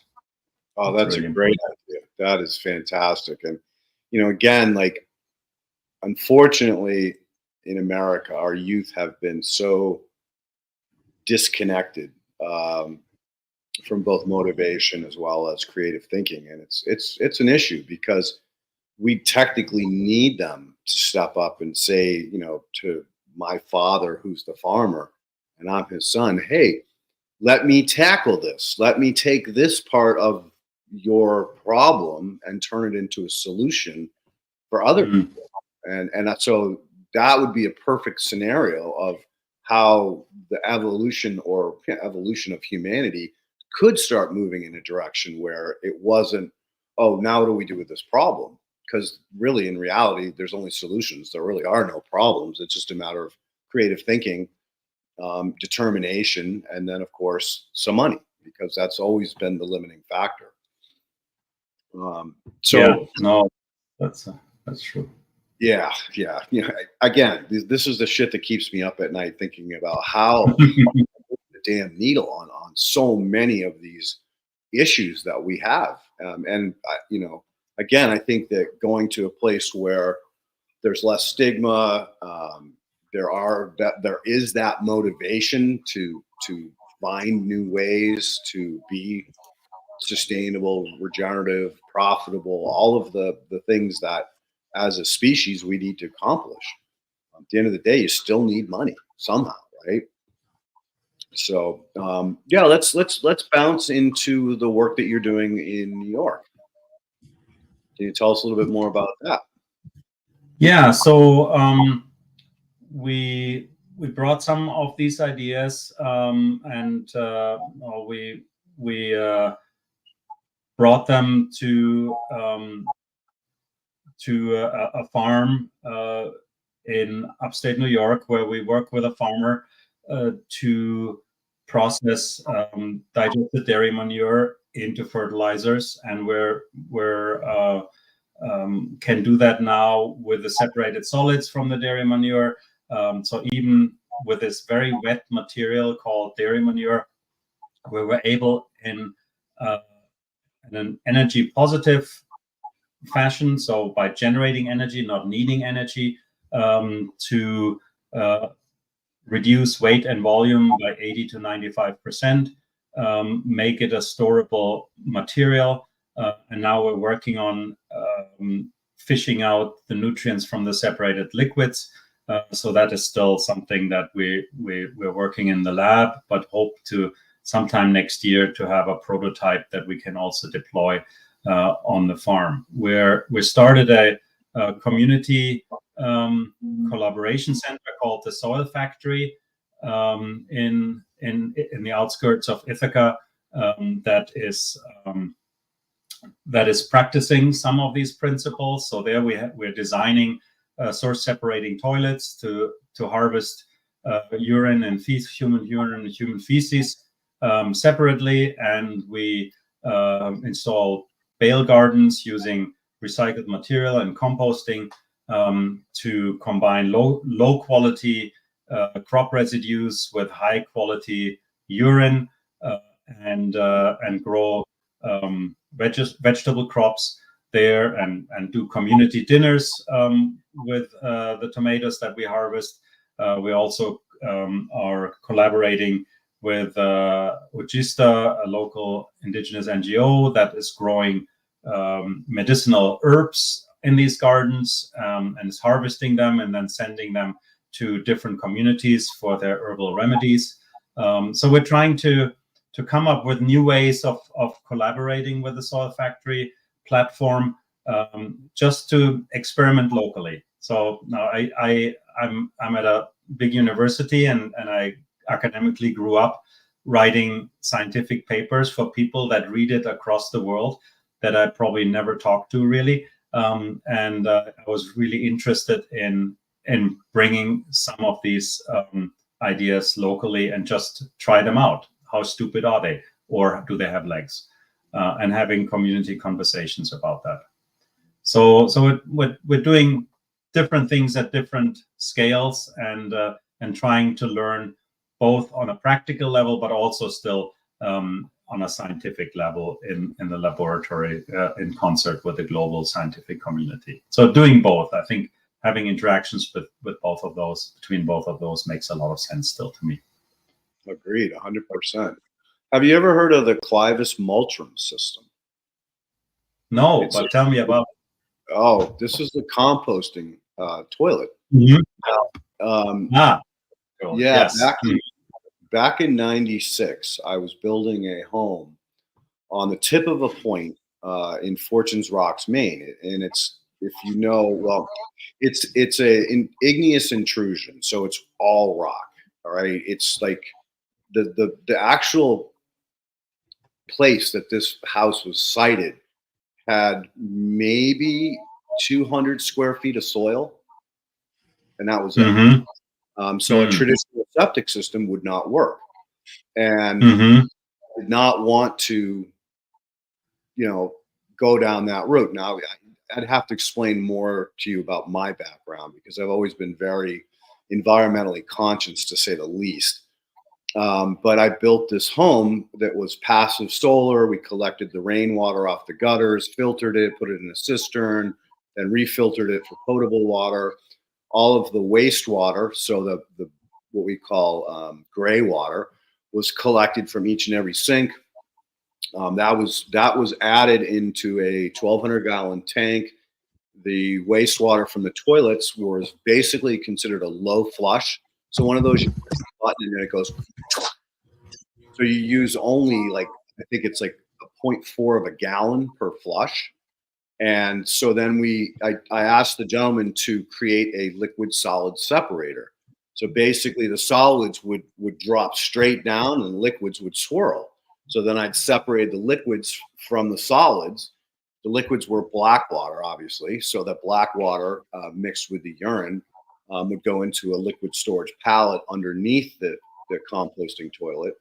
Oh, that's really a great idea. That is fantastic. And, again, like, unfortunately, in America, our youth have been so disconnected from both motivation as well as creative thinking. And it's an issue, because we technically need them to step up and say, to my father, who's the farmer, and I'm his son, hey, let me tackle this. Let me take this part of your problem and turn it into a solution for other people. And so that would be a perfect scenario of how the evolution of humanity could start moving in a direction where it wasn't, oh, now what do we do with this problem? Because really, in reality, there's only solutions. There really are no problems. It's just a matter of creative thinking, determination, and then, of course, some money, because that's always been the limiting factor. That's true. Yeah. Again, this is the shit that keeps me up at night, thinking about how the damn needle on so many of these issues that we have. Again, I think that going to a place where there's less stigma, there is that motivation to find new ways to be sustainable, regenerative, profitable, all of the things that as a species we need to accomplish. At the end of the day, you still need money somehow, right? So let's bounce into the work that you're doing in New York. Can you tell us a little bit more about that? Yeah, so we brought some of these ideas, and we brought them to a farm in upstate New York, where we work with a farmer to process digested dairy manure into fertilizers, and we're can do that now with the separated solids from the dairy manure. So even with this very wet material called dairy manure, we were able in an energy positive fashion, so by generating energy, not needing energy, to reduce weight and volume by 80 to 95%, make it a storable material. And now we're working on fishing out the nutrients from the separated liquids. So that is still something that we're working in the lab, but hope to sometime next year to have a prototype that we can also deploy on the farm. We started a community collaboration center called the Soil Factory in the outskirts of Ithaca that is practicing some of these principles. So there we're designing source separating toilets to harvest urine and human urine and human feces separately, and we install bale gardens using recycled material and composting to combine low quality crop residues with high quality urine and grow vegetable crops there, and do community dinners with the tomatoes that we harvest. We also are collaborating with Ujista, a local indigenous NGO that is growing medicinal herbs in these gardens and is harvesting them and then sending them to different communities for their herbal remedies. So we're trying to come up with new ways of collaborating with the Soil Factory platform, just to experiment locally. So now I'm at a big university, and I academically grew up writing scientific papers for people that read it across the world that I probably never talked to really. And I was really interested in bringing some of these ideas locally and just try them out. How stupid are they? Or do they have legs? And having community conversations about that. So we're doing different things at different scales, and trying to learn both on a practical level, but also still on a scientific level in the laboratory in concert with the global scientific community. So doing both, I think having interactions with both of those, between both of those, makes a lot of sense still to me. Agreed, 100%. Have you ever heard of the Clivus Multrum system? No, but tell me about it. Oh, this is the composting toilet. Mm-hmm. Yeah, yes. back in '96, I was building a home on the tip of a point in Fortunes Rocks, Maine, and it's, if you know, well, it's an igneous intrusion, so it's all rock. All right, it's like the actual place that this house was sited had maybe 200 square feet of soil, and that was it. Mm-hmm. So a traditional septic system would not work, and did not want to, go down that route. Now, I'd have to explain more to you about my background, because I've always been very environmentally conscious, to say the least. But I built this home that was passive solar. We collected the rainwater off the gutters, filtered it, put it in a cistern, then refiltered it for potable water. All of the wastewater, so the what we call gray water, was collected from each and every sink. That was added into a 1,200 gallon tank. The wastewater from the toilets was basically considered a low flush. So one of those, you press the button and it goes. So you use only, like, I think it's like a 0.4 of a gallon per flush. And so then I asked the gentleman to create a liquid solid separator. So basically the solids would drop straight down and liquids would swirl. So then I'd separate the liquids from the solids. The liquids were black water, obviously. So that black water mixed with the urine would go into a liquid storage pallet underneath the composting toilet.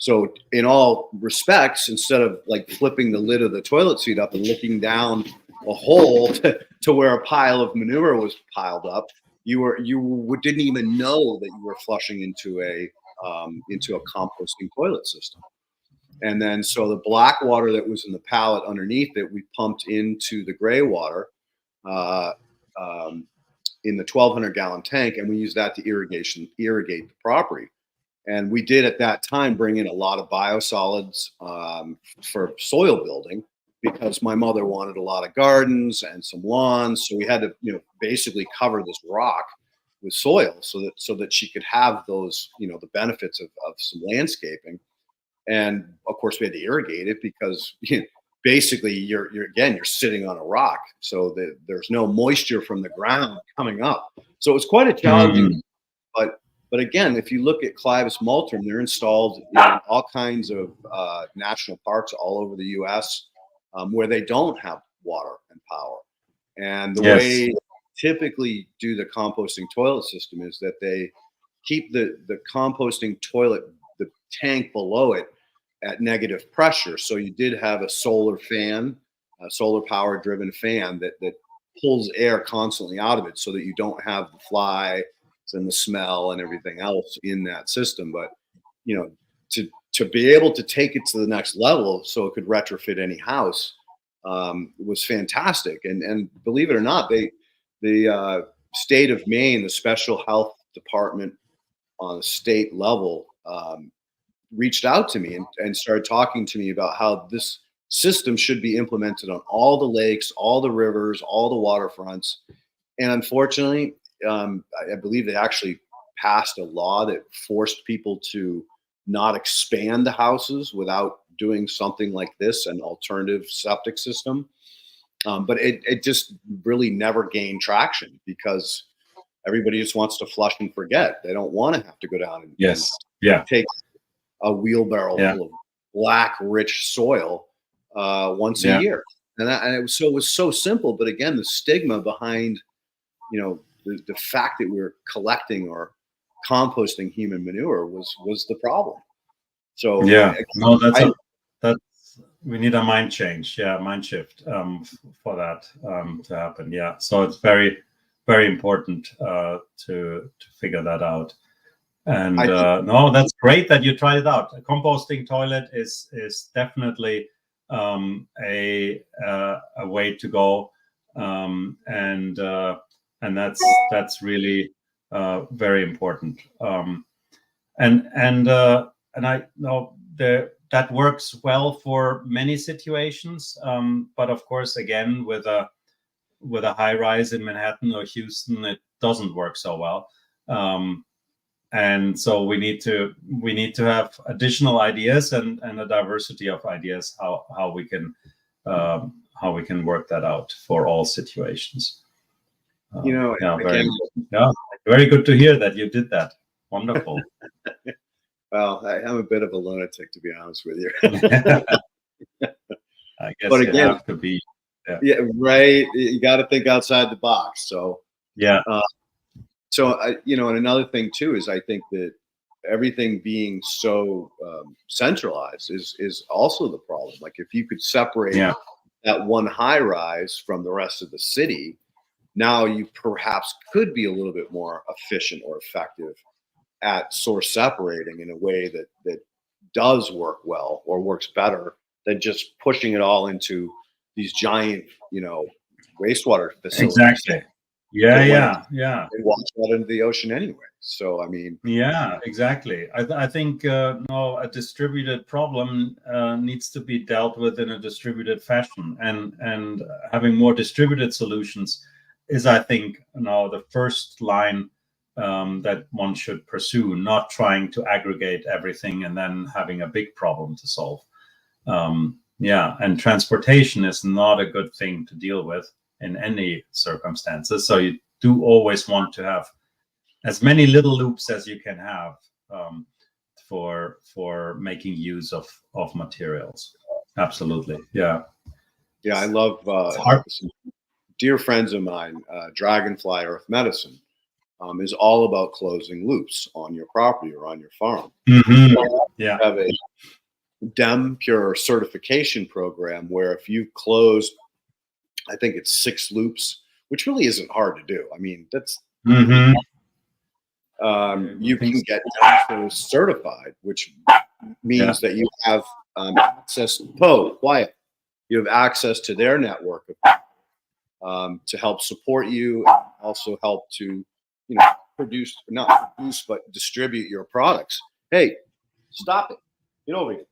So in all respects, instead of like flipping the lid of the toilet seat up and looking down a hole to where a pile of manure was piled up, you didn't even know that you were flushing into a composting toilet system. And then so the black water that was in the pallet underneath it, we pumped into the gray water in the 1,200 gallon tank, and we used that to irrigate the property. And we did at that time bring in a lot of biosolids for soil building, because my mother wanted a lot of gardens and some lawns. So we had to, basically cover this rock with soil so that she could have those, the benefits of some landscaping. And of course we had to irrigate it, because basically you're sitting on a rock, so that there's no moisture from the ground coming up. So it was quite a challenging. But again, if you look at Clivus multrum, they're installed in all kinds of national parks all over the U.S. Where they don't have water and power. And the way typically do the composting toilet system is that they keep the composting toilet, the tank below it, at negative pressure. So you did have a solar fan, a solar power driven fan that pulls air constantly out of it, so that you don't have the flies and the smell and everything else in that system. But to be able to take it to the next level so it could retrofit any house was fantastic. And believe it or not, the state of Maine, the special health department on a state level, reached out to me and started talking to me about how this system should be implemented on all the lakes, all the rivers, all the waterfronts. And unfortunately, I believe they actually passed a law that forced people to not expand the houses without doing something like this, an alternative septic system. But it just really never gained traction, because everybody just wants to flush and forget. They don't want to have to go down and take a wheelbarrow full of black, rich soil once a year. And it was so simple. But again, the stigma behind, the fact that we were collecting or composting human manure was the problem. So that's we need a mind change, mind shift for that to happen. So it's very, very important to figure that out. And no, that's great that you tried it out. A composting toilet is definitely a way to go, and that's really very important. And I know that works well for many situations, but of course, again, with a high rise in Manhattan or Houston, it doesn't work so well. And so we need to have additional ideas and a diversity of ideas how we can work that out for all situations. Very good to hear that you did that. Wonderful. Well, I'm a bit of a lunatic, to be honest with you. I guess but again, you have to be. Right. You got to think outside the box. So and another thing too is I think that everything being so centralized is also the problem. Like if you could separate that one high rise from the rest of the city, now you perhaps could be a little bit more efficient or effective at source separating in a way that does work well or works better than just pushing it all into these giant, wastewater facilities. Exactly. Yeah. And wash that into the ocean anyway. So, I mean. Yeah, exactly. I think a distributed problem needs to be dealt with in a distributed fashion, and having more distributed solutions is, I think, the first line that one should pursue, not trying to aggregate everything and then having a big problem to solve. And transportation is not a good thing to deal with in any circumstances. So you do always want to have as many little loops as you can have for making use of materials. Absolutely. Yeah, I love some dear friends of mine, Dragonfly Earth Medicine, is all about closing loops on your property or on your farm. Mm-hmm. You have a DEM Pure certification program where if you close, I think it's 6 loops, which really isn't hard to do. I mean, that's you can get DEM certified, which means that you have access. You have access to their network to help support you, and also help to not produce but distribute your products Hey, stop it. Get over here.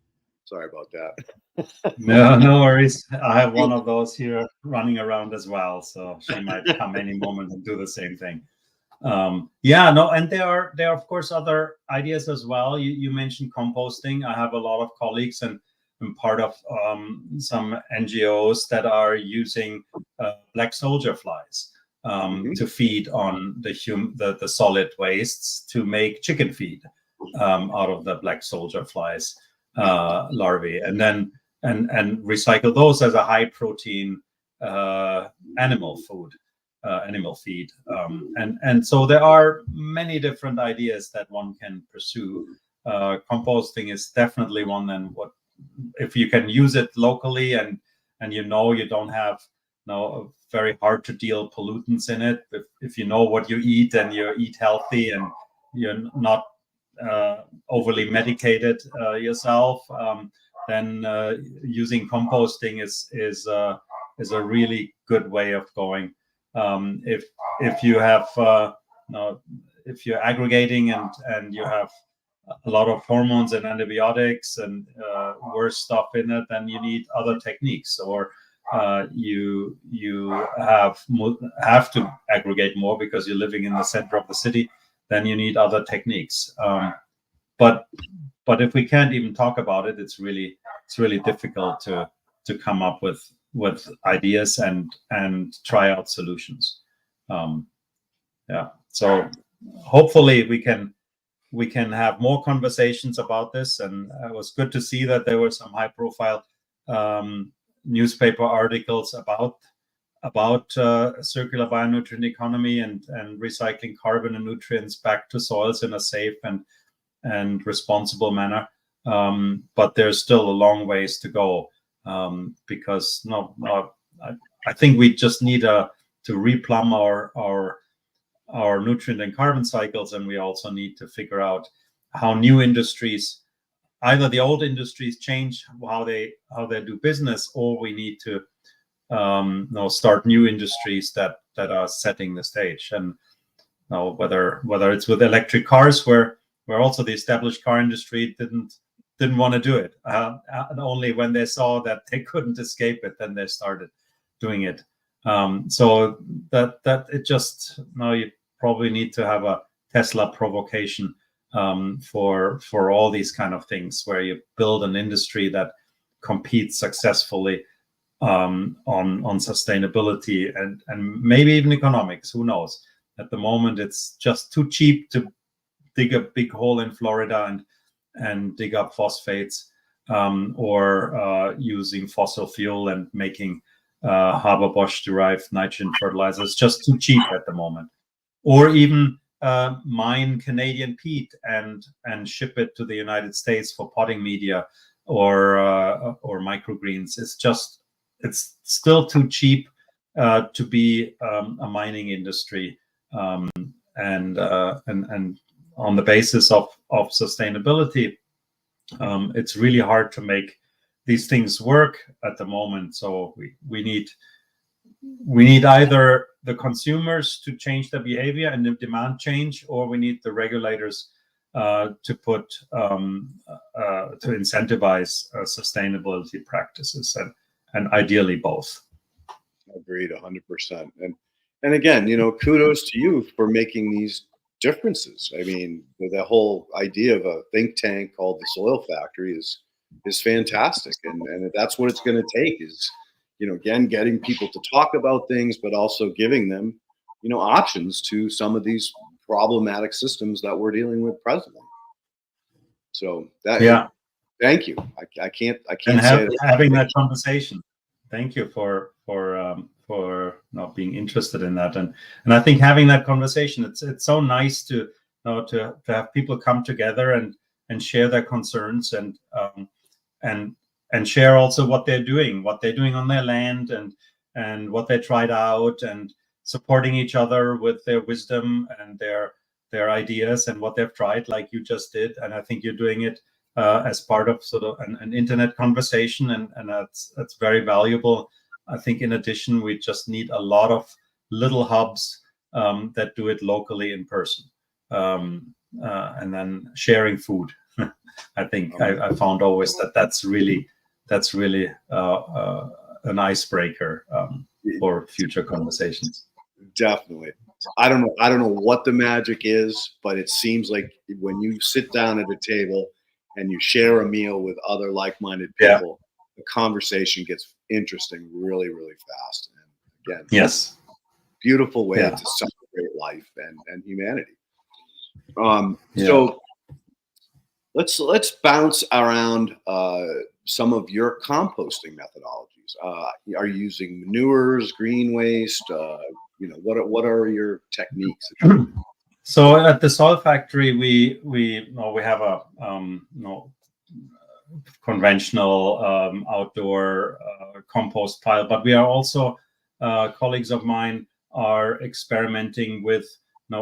Sorry about that. No worries. I have one of those here running around as well, so she might come any moment and do the same thing. Yeah, no, and there are of course other ideas as well. You mentioned composting. I have a lot of colleagues and I'm part of some NGOs that are using black soldier flies to feed on the solid wastes to make chicken feed out of the black soldier flies larvae, and then and recycle those as a high protein animal food. Animal feed, and so there are many different ideas that one can pursue. Composting is definitely one. And what if you can use it locally, and you don't have very hard to deal pollutants in it. If you know what you eat and you eat healthy and you're not overly medicated yourself, then using composting is a really good way of going. If you have if you're aggregating and you have a lot of hormones and antibiotics and worse stuff in it, then you need other techniques, or you have to aggregate more because you're living in the center of the city. Then you need other techniques. But if we can't even talk about it, it's really difficult to come up with ideas and try out solutions. So hopefully we can have more conversations about this, and it was good to see that there were some high profile newspaper articles about circular bionutrient economy and recycling carbon and nutrients back to soils in a safe and responsible manner. But there's still a long ways to go. Because I think we just need to replumb our nutrient and carbon cycles, and we also need to figure out how new industries, either the old industries, change how they do business, or we need to start new industries that are setting the stage. And whether it's with electric cars, where also the established car industry didn't want to do it. And only when they saw that they couldn't escape it, then they started doing it. So that it just you probably need to have a Tesla provocation for all these kind of things, where you build an industry that competes successfully on sustainability and maybe even economics. Who knows? At the moment, it's just too cheap to dig a big hole in Florida and dig up phosphates, or using fossil fuel and making Haber-Bosch derived nitrogen fertilizer. It's just too cheap at the moment. Or even mine Canadian peat and ship it to the United States for potting media or microgreens. It's still too cheap to be a mining industry, and on the basis of sustainability, it's really hard to make these things work at the moment. So we need either the consumers to change their behavior and the demand change, or we need the regulators to put to incentivize sustainability practices, and ideally both. Agreed, 100%. And again, kudos to you for making these differences. I mean, the whole idea of a think tank called the Soil Factory is fantastic, and that's what it's going to take, is again, getting people to talk about things, but also giving them options to some of these problematic systems that we're dealing with presently. So thank you. I can't say having that conversation. Thank you for not being interested in that, and I think having that conversation, it's so nice to have people come together and share their concerns and share also what they're doing on their land and what they tried out, and supporting each other with their wisdom and their ideas and what they've tried, like you just did. And I think you're doing it as part of sort of an internet conversation, and that's very valuable. I think in addition, we just need a lot of little hubs that do it locally in person, and then sharing food. I think I found always that's really an icebreaker for future conversations. Definitely. I don't know what the magic is, but it seems like when you sit down at a table and you share a meal with other like-minded people, the conversation gets interesting really, really fast. And again, yes, beautiful way to celebrate life and humanity. So let's bounce around some of your composting methodologies. Are you using manures, green waste? What are your techniques? So at the soil factory, we have a conventional outdoor compost pile, but we are also colleagues of mine are experimenting with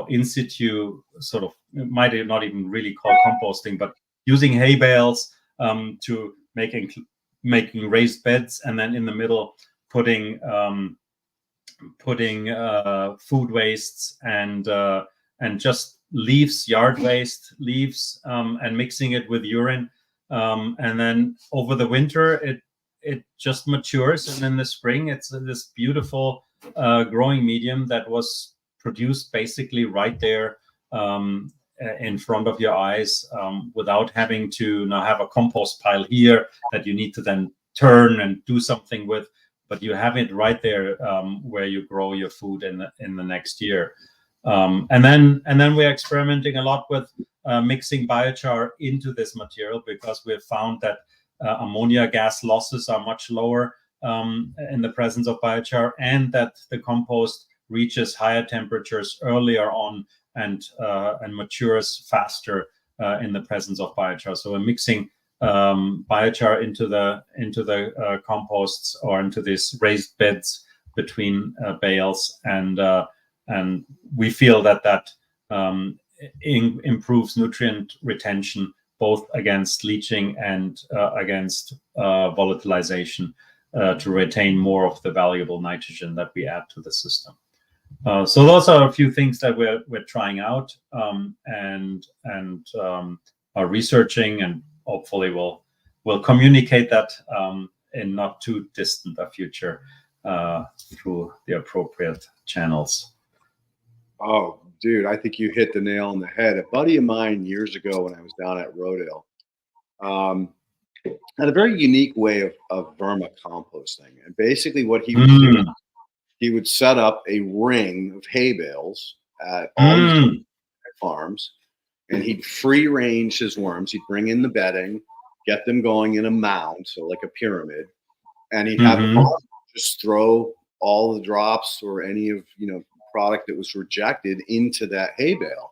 in situ sort of, it might not even really call composting, but using hay bales to making raised beds, and then in the middle putting food wastes and just leaves, yard waste, leaves, and mixing it with urine, and then over the winter it just matures, and in the spring it's this beautiful growing medium that was produced basically right there in front of your eyes, without having to now have a compost pile here that you need to then turn and do something with, but you have it right there where you grow your food in the next year. And then we're experimenting a lot with mixing biochar into this material, because we've found that ammonia gas losses are much lower in the presence of biochar, and that the compost reaches higher temperatures earlier on and matures faster in the presence of biochar. So we're mixing biochar into the composts, or into these raised beds between bales, and we feel that improves nutrient retention, both against leaching and against volatilization, to retain more of the valuable nitrogen that we add to the system. So those are a few things that we're trying out, and are researching, and hopefully we'll communicate that in not too distant a future through the appropriate channels. Oh, dude, I think you hit the nail on the head. A buddy of mine years ago, when I was down at Rodale, had a very unique way of vermicomposting. And basically what he would do, he would set up a ring of hay bales at all these farms, and he'd free range his worms. He'd bring in the bedding, get them going in a mound, so like a pyramid, and he'd have the farmer just throw all the drops or any of product that was rejected into that hay bale,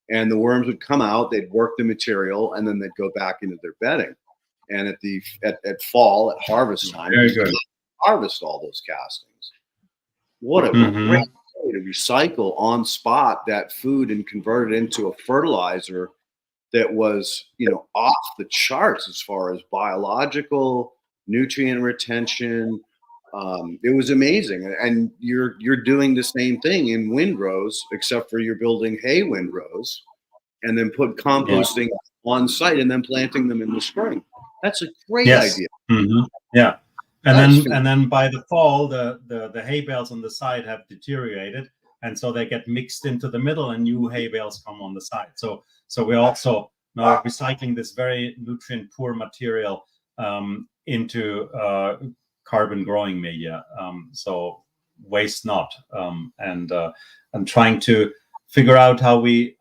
and the worms would come out. They'd work the material, and then they'd go back into their bedding. And at fall, at harvest time, harvest all those castings. What a great way to recycle on spot that food and convert it into a fertilizer that was, off the charts as far as biological nutrient retention. It was amazing. And you're doing the same thing in windrows, except for you're building hay windrows and then put composting on site and then planting them in the spring. That's a great idea. Yeah. And then by the fall, the hay bales on the side have deteriorated, and so they get mixed into the middle, and new hay bales come on the side. So we're also now recycling this very nutrient poor material into carbon growing media. So waste not, and I'm trying to figure out how we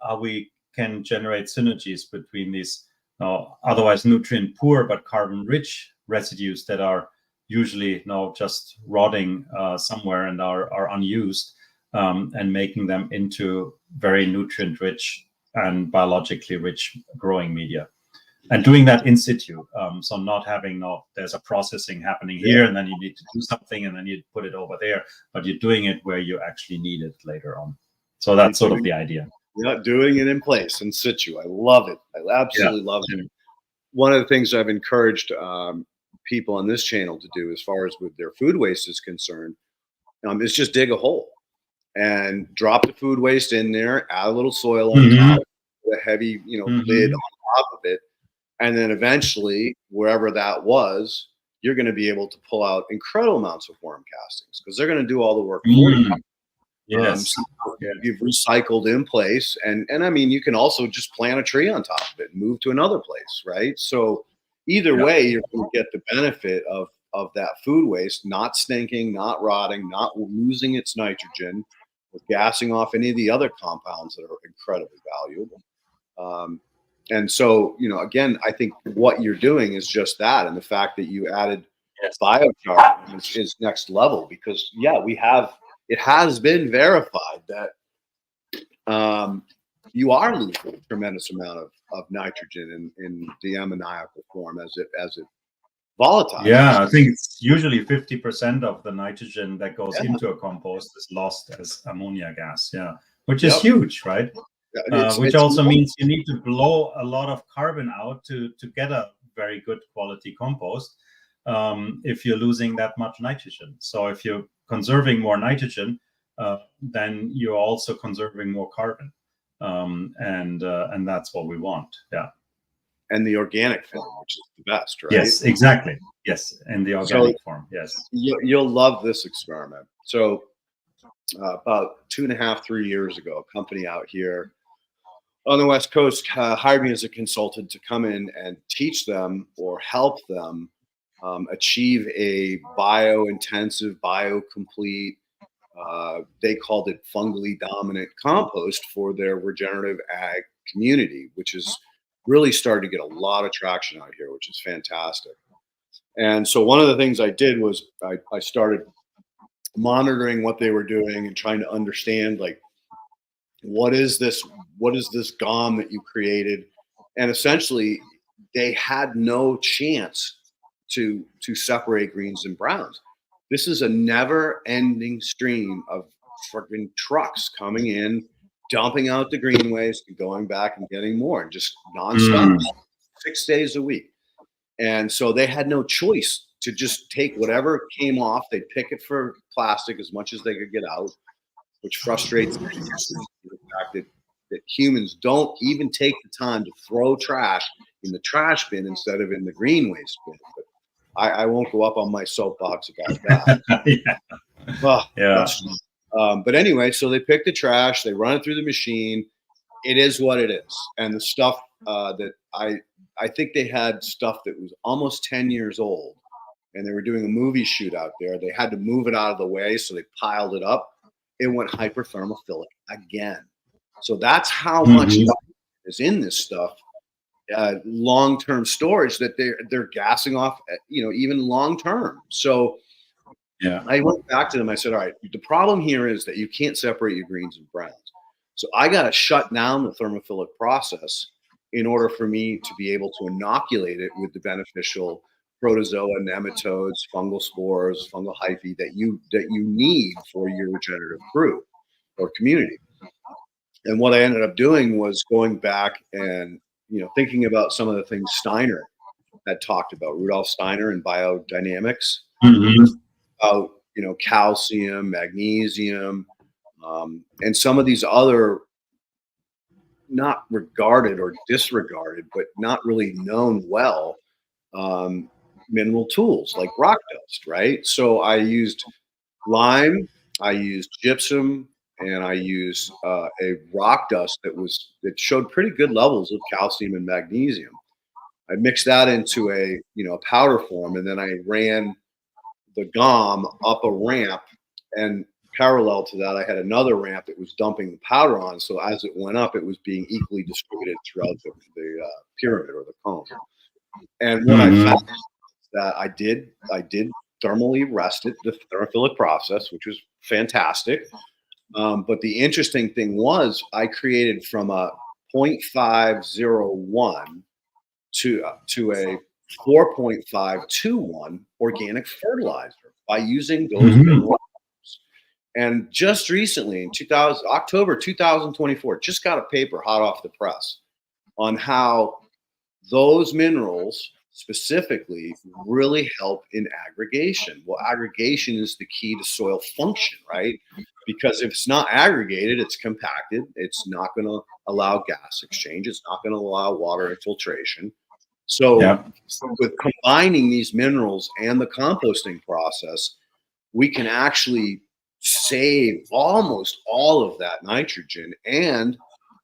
can generate synergies between these otherwise nutrient poor but carbon rich residues that are usually just rotting somewhere and are unused, and making them into very nutrient rich and biologically rich growing media, and doing that in situ. So not having there's a processing happening here, and then you need to do something, and then you put it over there, but you're doing it where you actually need it later on. So that's sort of the idea. Yeah, doing it in place, in situ. I love it. I absolutely love it. One of the things I've encouraged people on this channel to do, as far as with their food waste is concerned, is just dig a hole and drop the food waste in there, add a little soil on top, a heavy lid on top of it, And then eventually, wherever that was, you're going to be able to pull out incredible amounts of worm castings because they're going to do all the work for you. Yes. So you've recycled in place, and I mean, you can also just plant a tree on top of it and move to another place, right? So either way, you're going to get the benefit of that food waste not stinking, not rotting, not losing its nitrogen, or gassing off any of the other compounds that are incredibly valuable. And so, again, I think what you're doing is just that, and the fact that you added biochar is next level because it has been verified that you are losing a tremendous amount of nitrogen in the ammoniacal form as it volatilizes. Yeah, I think it's usually 50% of the nitrogen that goes into a compost is lost as ammonia gas. Yeah, which is huge, right? Which also means you need to blow a lot of carbon out to get a very good quality compost if you're losing that much nitrogen. So if you're conserving more nitrogen, then you're also conserving more carbon, and that's what we want. Yeah. And the organic form, which is the best, right? Yes, exactly. Yes, in the organic form. Yes. You'll love this experiment. So about 2.5, 3 years ago, a company out here on the West Coast hired me as a consultant to come in and teach them or help them achieve a bio-intensive, bio-complete, they called it fungally dominant compost for their regenerative ag community, which is really started to get a lot of traction out here, which is fantastic. And so one of the things I did was I started monitoring what they were doing and trying to understand, like, what is this GOM that you created? And essentially they had no chance to separate greens and browns. This is a never ending stream of freaking trucks coming in, dumping out the green waste and going back and getting more, and just nonstop, 6 days a week. And so they had no choice to just take whatever came off. They'd pick it for plastic as much as they could get out, which frustrates me. The fact that humans don't even take the time to throw trash in the trash bin instead of in the green waste bin. But I won't go up on my soapbox about that. But anyway, so they pick the trash, they run it through the machine. It is what it is. And the stuff that I think they had stuff that was almost 10 years old, and they were doing a movie shoot out there. They had to move it out of the way, so they piled it up. It went hyperthermophilic again. So that's how much is in this stuff. Long-term storage that they're gassing off, even long-term. So I went back to them. I said, all right, the problem here is that you can't separate your greens and browns. So I got to shut down the thermophilic process in order for me to be able to inoculate it with the beneficial protozoa, nematodes, fungal spores, fungal hyphae that you need for your regenerative crew or community. And what I ended up doing was going back and thinking about some of the things Steiner had talked about, Rudolf Steiner and biodynamics, about calcium, magnesium, and some of these other not regarded or disregarded, but not really known well, mineral tools like rock dust, right? So I used lime, I used gypsum, and I used a rock dust that showed pretty good levels of calcium and magnesium. I mixed that into a powder form, and then I ran the GOM up a ramp, and parallel to that, I had another ramp that was dumping the powder on. So as it went up, it was being equally distributed throughout the pyramid or the cone. And what I found is that I did thermally rest it, the thermophilic process, which was fantastic. But the interesting thing was I created from a 0.501 to a 4.521 organic fertilizer by using those minerals. And just recently, in October 2024, just got a paper hot off the press on how those minerals specifically really help in aggregation. Well, aggregation is the key to soil function, right? Because if it's not aggregated, it's compacted. It's not going to allow gas exchange. It's not going to allow water infiltration. So Yeah. with combining these minerals and the composting process, we can actually save almost all of that nitrogen and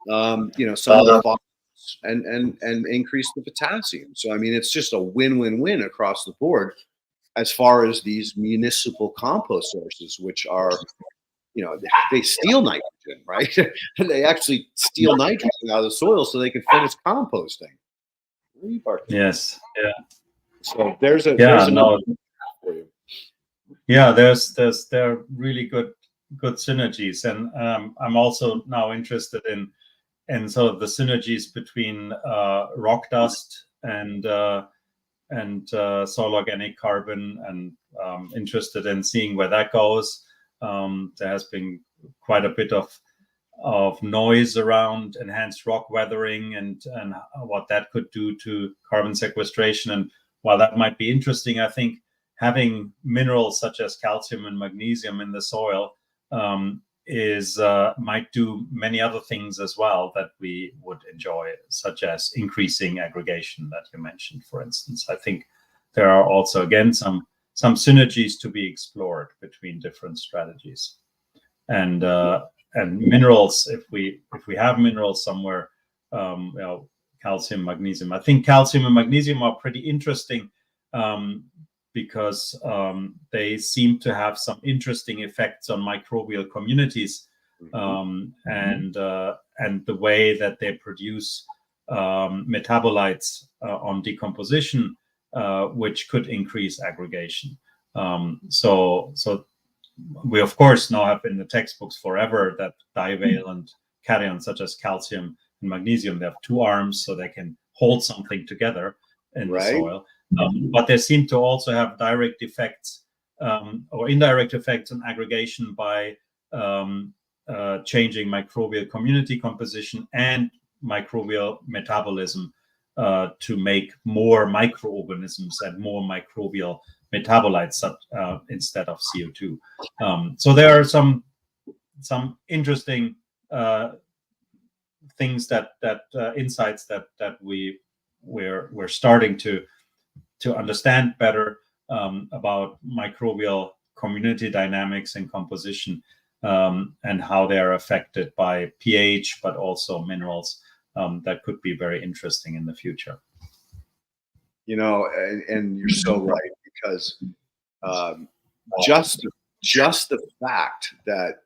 some of the phosphorus and increase the potassium. So I mean, it's just a win-win-win across the board as far as these municipal compost sources, which are, they steal nitrogen, right? They actually steal nitrogen out of the soil so they can finish composting. Yes. Yeah. So there's Yeah. No. for you. Yeah. There are really good synergies, and I'm also now interested in sort of the synergies between rock dust and soil organic carbon, and interested in seeing where that goes. There has been quite a bit of noise around enhanced rock weathering and what that could do to carbon sequestration. And while that might be interesting, I think having minerals such as calcium and magnesium in the soil might do many other things as well that we would enjoy, such as increasing aggregation that you mentioned, for instance. I think there are also, again, some synergies to be explored between different strategies. And minerals, if we have minerals somewhere, calcium, magnesium. I think calcium and magnesium are pretty interesting because they seem to have some interesting effects on microbial communities, and the way that they produce metabolites on decomposition, which could increase aggregation. So we of course now have in the textbooks forever that divalent cations such as calcium and magnesium, they have two arms, so they can hold something together in the soil. But they seem to also have direct effects or indirect effects on aggregation by changing microbial community composition and microbial metabolism to make more microorganisms and more microbial metabolites instead of CO2. So there are some interesting things that insights that we're starting to understand better about microbial community dynamics and composition, and how they are affected by pH, but also minerals. That could be very interesting in the future. And you're so right, because just the fact that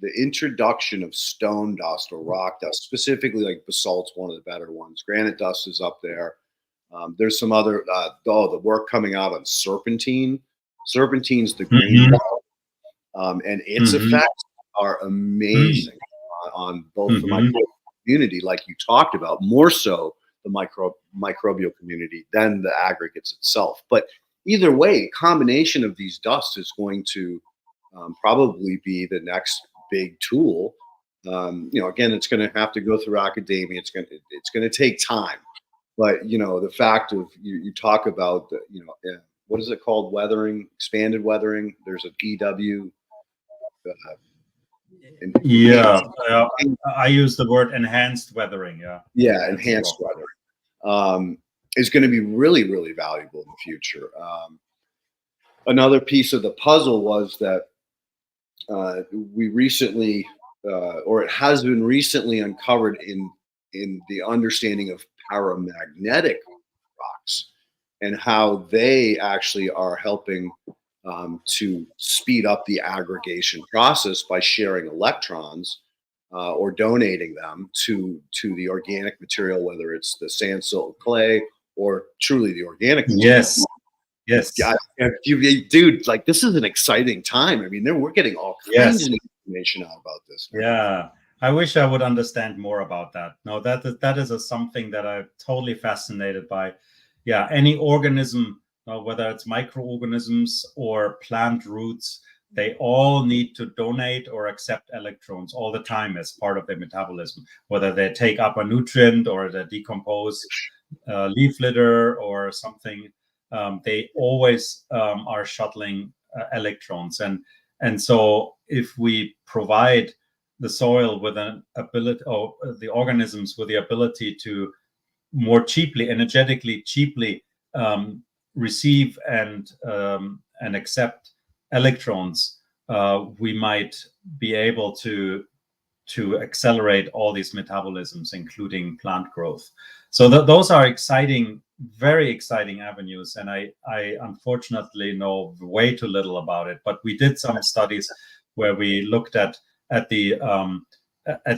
the introduction of stone dust or rock dust, specifically like basalt's one of the better ones. Granite dust is up there. There's some other, the work coming out on serpentine. Serpentine's the green dust, and its effects are amazing on both the microbial community, like you talked about, more so the microbial community than the aggregates itself. But either way, combination of these dusts is going to probably be the next big tool. Again, it's going to have to go through academia. It's going to take time. But the fact of you talk about the, what is it called? Weathering, expanded weathering. There's an EW. I use the word enhanced weathering. Yeah, enhanced weathering is going to be really, really valuable in the future. Another piece of the puzzle was that we recently, or it has been recently uncovered in the understanding of paramagnetic rocks and how they actually are helping to speed up the aggregation process by sharing electrons or donating them to the organic material, whether it's the sand, silt, clay, or truly the organic material. Yes. God, dude, like, this is an exciting time. I mean, we're getting all kinds of information out about this. Yeah. I wish I would understand more about that. No, that is something that I'm totally fascinated by. Yeah, any organism, whether it's microorganisms or plant roots, they all need to donate or accept electrons all the time as part of their metabolism, whether they take up a nutrient or they decompose leaf litter or something. They always are shuttling electrons. And so if we provide the soil with an ability, or the organisms with the ability to more cheaply, energetically cheaply receive and accept electrons, we might be able to accelerate all these metabolisms, including plant growth. So those are exciting, very exciting avenues. And I unfortunately know way too little about it. But we did some studies where we looked at the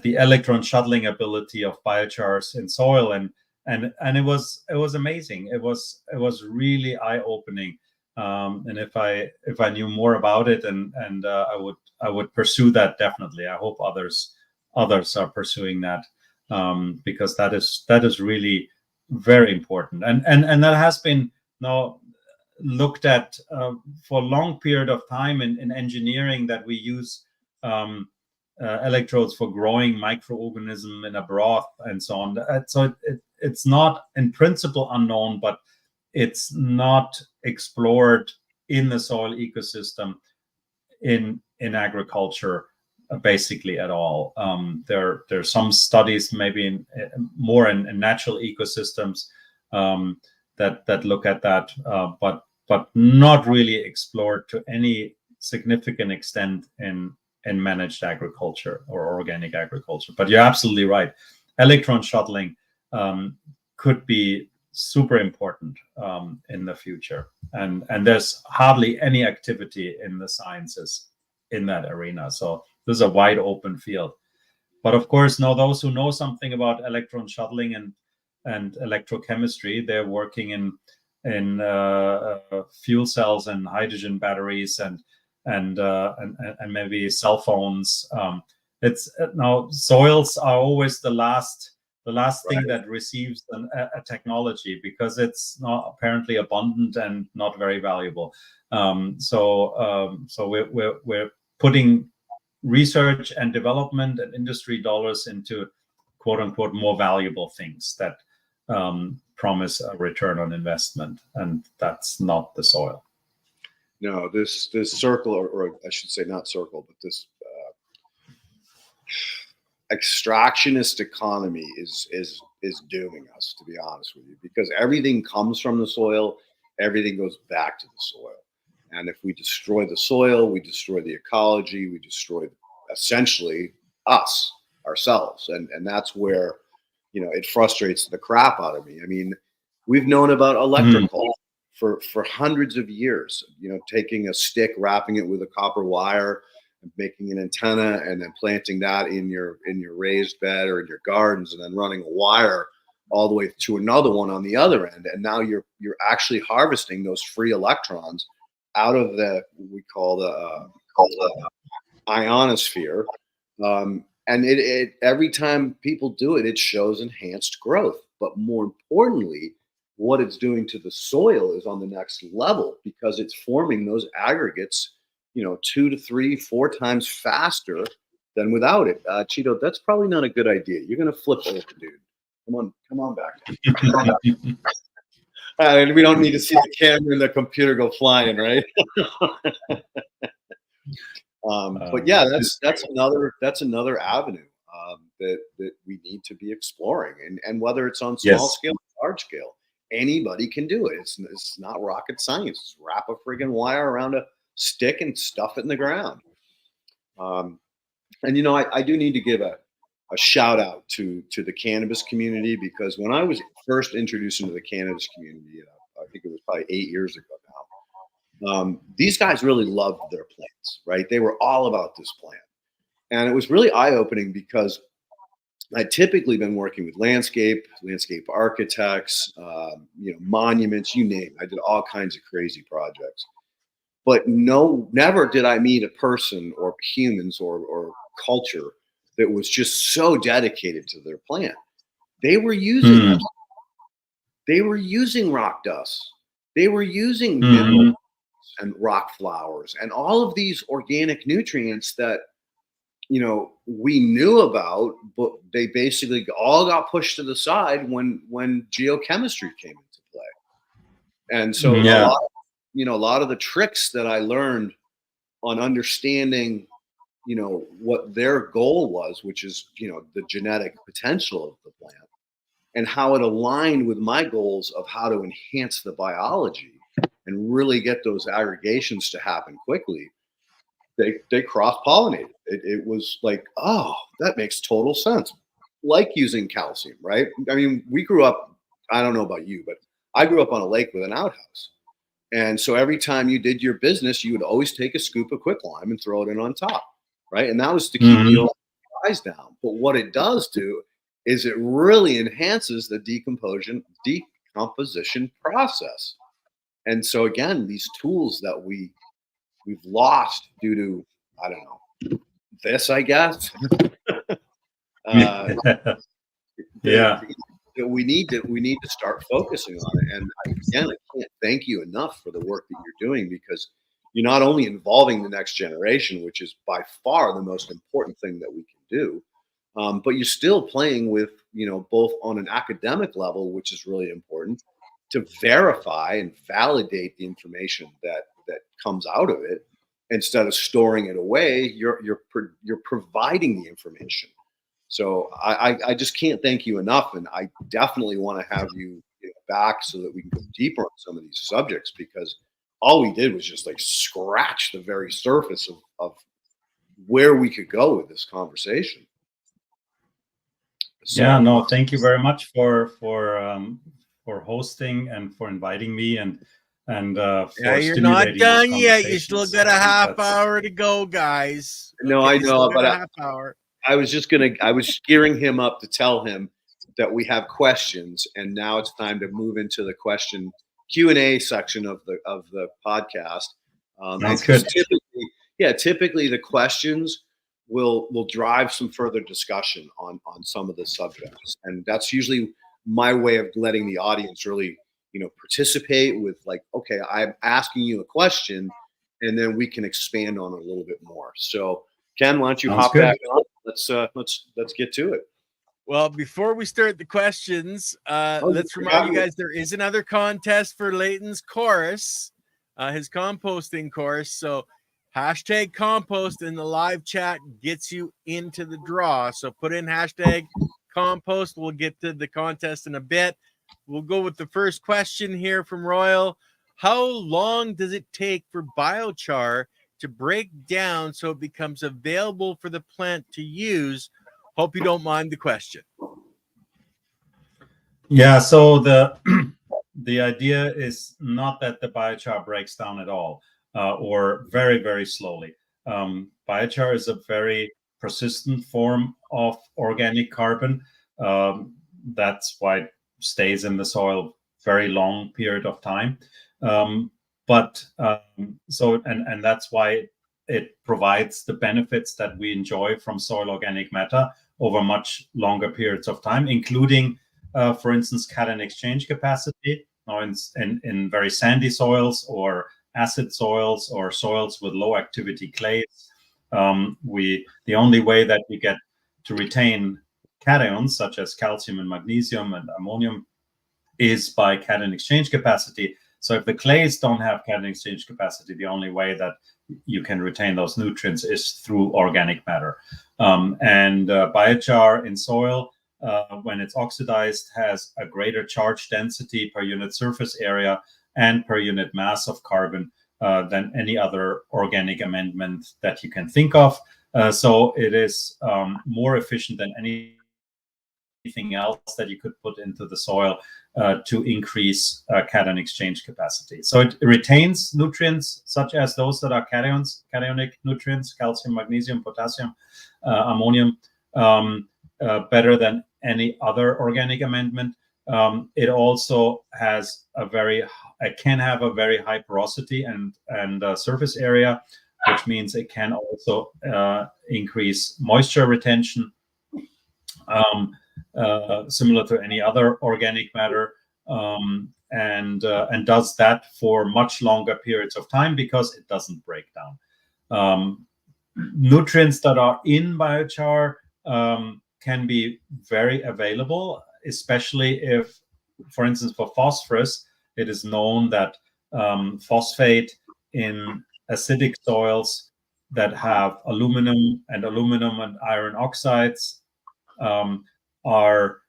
electron shuttling ability of biochars in soil, and it was amazing. It was really eye-opening. And if I knew more about it, and I would pursue that definitely. I hope others are pursuing that, because that is really very important, and that has been now looked at for a long period of time in engineering, that we use electrodes for growing microorganism in a broth and so on. So it's not in principle unknown, but it's not explored in the soil ecosystem in agriculture basically at all. There's some studies maybe more in natural ecosystems that look at that, but not really explored to any significant extent in managed agriculture or organic agriculture. But you're absolutely right. Electron shuttling could be super important in the future, and there's hardly any activity in the sciences in that arena. So this is a wide open field. But of course, now those who know something about electron shuttling and electrochemistry, they're working in fuel cells and hydrogen batteries and maybe cell phones. It's now soils are always the last thing that receives a technology, because it's not apparently abundant and not very valuable. So we're putting research and development and industry dollars into quote unquote more valuable things that promise a return on investment, and that's not the soil. No, this circle, or I should say not circle, but this extractionist economy is dooming us, to be honest with you, because everything comes from the soil, everything goes back to the soil. And if we destroy the soil, we destroy the ecology, we destroy essentially ourselves. And that's where, it frustrates the crap out of me. I mean, we've known about electrical for hundreds of years, taking a stick, wrapping it with a copper wire, and making an antenna, and then planting that in your raised bed or in your gardens, and then running a wire all the way to another one on the other end. And now you're actually harvesting those free electrons out of we call the ionosphere. And it every time people do it, it shows enhanced growth. But more importantly, what it's doing to the soil is on the next level, because it's forming those aggregates, 2 to 3, 4 times faster than without it. Cheeto, that's probably not a good idea. You're going to flip over, dude. Come on back. We don't need to see the camera and the computer go flying, right? But yeah, that's another avenue that we need to be exploring, and whether it's on small scale or large scale, anybody can do it. It's not rocket science. Just wrap a friggin' wire around a stick and stuff it in the ground. And I do need to give a shout out to the cannabis community, because when I was first introduced into the cannabis community, I think it was probably 8 years ago now, these guys really loved their plants, right? They were all about this plant. And it was really eye-opening, because I'd typically been working with landscape architects, monuments, you name it. I did all kinds of crazy projects. But never did I meet a person or humans or culture that was just so dedicated to their plant. They were using rock dust. They were using minerals and rock flowers and all of these organic nutrients that we knew about, but they basically all got pushed to the side when geochemistry came into play. And so a lot of the tricks that I learned on understanding what their goal was, which is the genetic potential of the plant, and how it aligned with my goals of how to enhance the biology and really get those aggregations to happen quickly, they cross-pollinated. It was like, oh, that makes total sense. Like using calcium, right? I mean, we grew up, I don't know about you, but I grew up on a lake with an outhouse. And so every time you did your business, you would always take a scoop of quicklime and throw it in on top, right? And that was to keep the eyes down. But what it does do is it really enhances the decomposition process. And so again, these tools that we've lost due to, I don't know, this, I guess. Yeah. We need to start focusing on it. And again, I can't thank you enough for the work that you're doing, because you're not only involving the next generation, which is by far the most important thing that we can do, but you're still playing with, both on an academic level, which is really important, to verify and validate the information that comes out of it. Instead of storing it away, you're providing the information. So I just can't thank you enough, and I definitely want to have you back so that we can go deeper on some of these subjects, because all we did was just like scratch the very surface of where we could go with this conversation. So, yeah, no, thank you very much for hosting and for inviting me, and for you're not done yet. You still got a half hour to go, guys. No, okay, I know, but a half hour. I was gearing him up to tell him that we have questions, and now it's time to move into the question Q&A section of the podcast. Sounds good. Typically the questions will drive some further discussion on some of the subjects, and that's usually my way of letting the audience really participate with, like, okay, I'm asking you a question, and then we can expand on it a little bit more. So Ken, why don't you hop back on? Let's get to it. Well, before we start the questions, let's remind you guys there is another contest for Leighton's course, his composting course. So hashtag compost in the live chat gets you into the draw. So put in hashtag compost. We'll get to the contest in a bit. We'll go with the first question here from Royal. How long does it take for biochar to break down so it becomes available for the plant to use? Hope you don't mind the question. Yeah, so the idea is not that the biochar breaks down at all, or very, very slowly. Biochar is a very persistent form of organic carbon. That's why it stays in the soil very long period of time. But that's why it provides the benefits that we enjoy from soil organic matter over much longer periods of time, including, for instance, cation exchange capacity. Now, in very sandy soils or acid soils or soils with low activity clays, the only way that we get to retain cations such as calcium and magnesium and ammonium is by cation exchange capacity. So if the clays don't have cation exchange capacity, the only way that you can retain those nutrients is through organic matter. Biochar in soil, when it's oxidized, has a greater charge density per unit surface area and per unit mass of carbon than any other organic amendment that you can think of. So it is more efficient than anything else that you could put into the soil to increase cation exchange capacity. So it retains nutrients such as those that are cationic nutrients, calcium, magnesium, potassium, ammonium, better than any other organic amendment. It also has can have a very high porosity and surface area, which means it can also increase moisture retention, similar to any other organic matter, and does that for much longer periods of time because it doesn't break down. Nutrients that are in biochar can be very available, especially if, for instance, for phosphorus, it is known that phosphate in acidic soils that have aluminum and iron oxides are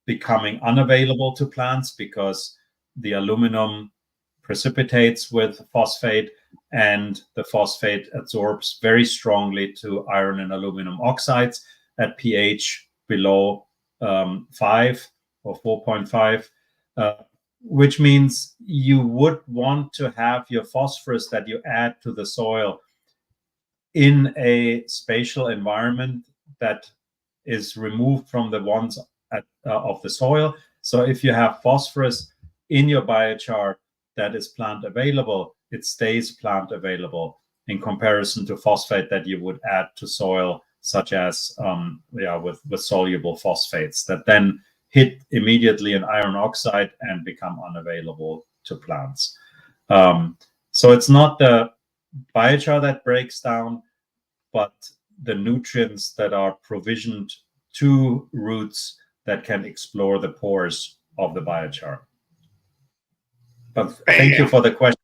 becoming unavailable to plants because the aluminum precipitates with phosphate, and the phosphate absorbs very strongly to iron and aluminum oxides at pH below 5 or 4.5, which means you would want to have your phosphorus that you add to the soil in a spatial environment that is removed from the ones of the soil. So if you have phosphorus in your biochar that is plant available, it stays plant available in comparison to phosphate that you would add to soil, such as with soluble phosphates that then hit immediately an iron oxide and become unavailable to plants. So it's not the biochar that breaks down, but the nutrients that are provisioned to roots that can explore the pores of the biochar. But thank you for the question.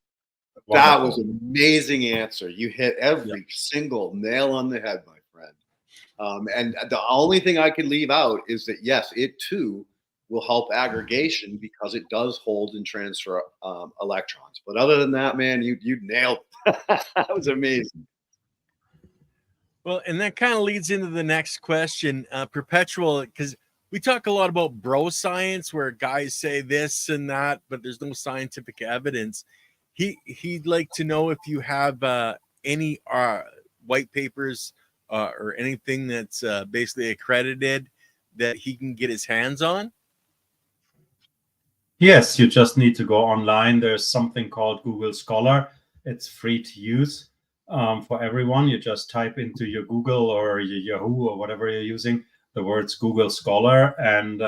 That was an amazing answer. You hit every single nail on the head, my friend. And the only thing I could leave out is that, yes, it too will help aggregation because it does hold and transfer electrons. But other than that, man, you nailed it. That was amazing. Well, and that kind of leads into the next question, Perpetual, because we talk a lot about bro science where guys say this and that, but there's no scientific evidence. He'd like to know if you have any white papers or anything that's basically accredited that he can get his hands on. Yes, you just need to go online. There's something called Google Scholar. It's free to use for everyone. You just type into your Google or your Yahoo or whatever you're using the words Google Scholar, and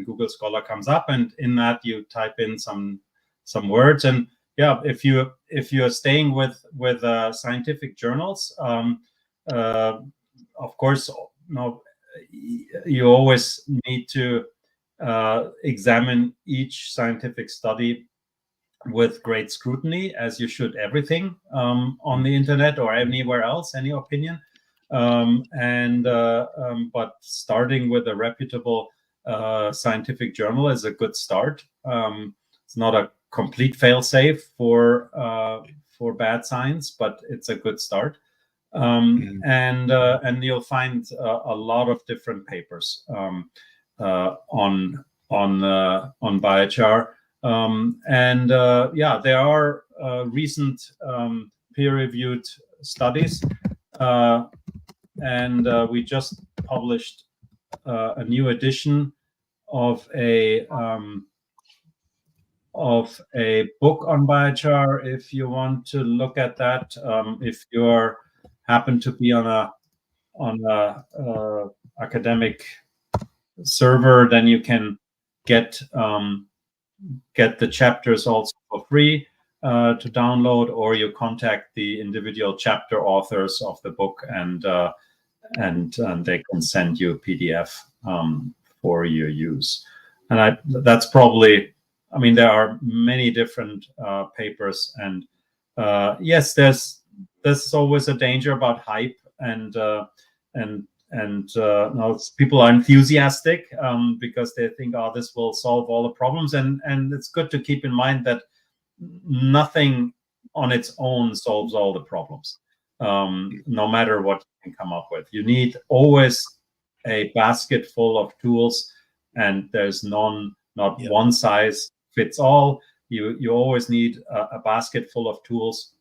Google Scholar comes up, and in that you type in some words. And yeah, if you're staying with scientific journals, of course, you always need to examine each scientific study with great scrutiny, as you should everything on the internet or anywhere else, any opinion. But starting with a reputable scientific journal is a good start. It's not a complete fail-safe for bad science, but it's a good start. And you'll find a lot of different papers on biochar. There are recent peer-reviewed studies, and we just published a new edition of a book on biochar. If you want to look at that, if you happen to be on a academic server, then you can get the chapters also for free to download, or you contact the individual chapter authors of the book, and they can send you a PDF for your use. And that's probably, I mean, there are many different papers, and yes, there's always a danger about hype, and people are enthusiastic because they think, oh, this will solve all the problems, and it's good to keep in mind that nothing on its own solves all the problems, no matter what you can come up with. You need always a basket full of tools, and there's not one size fits all. You always need a basket full of tools.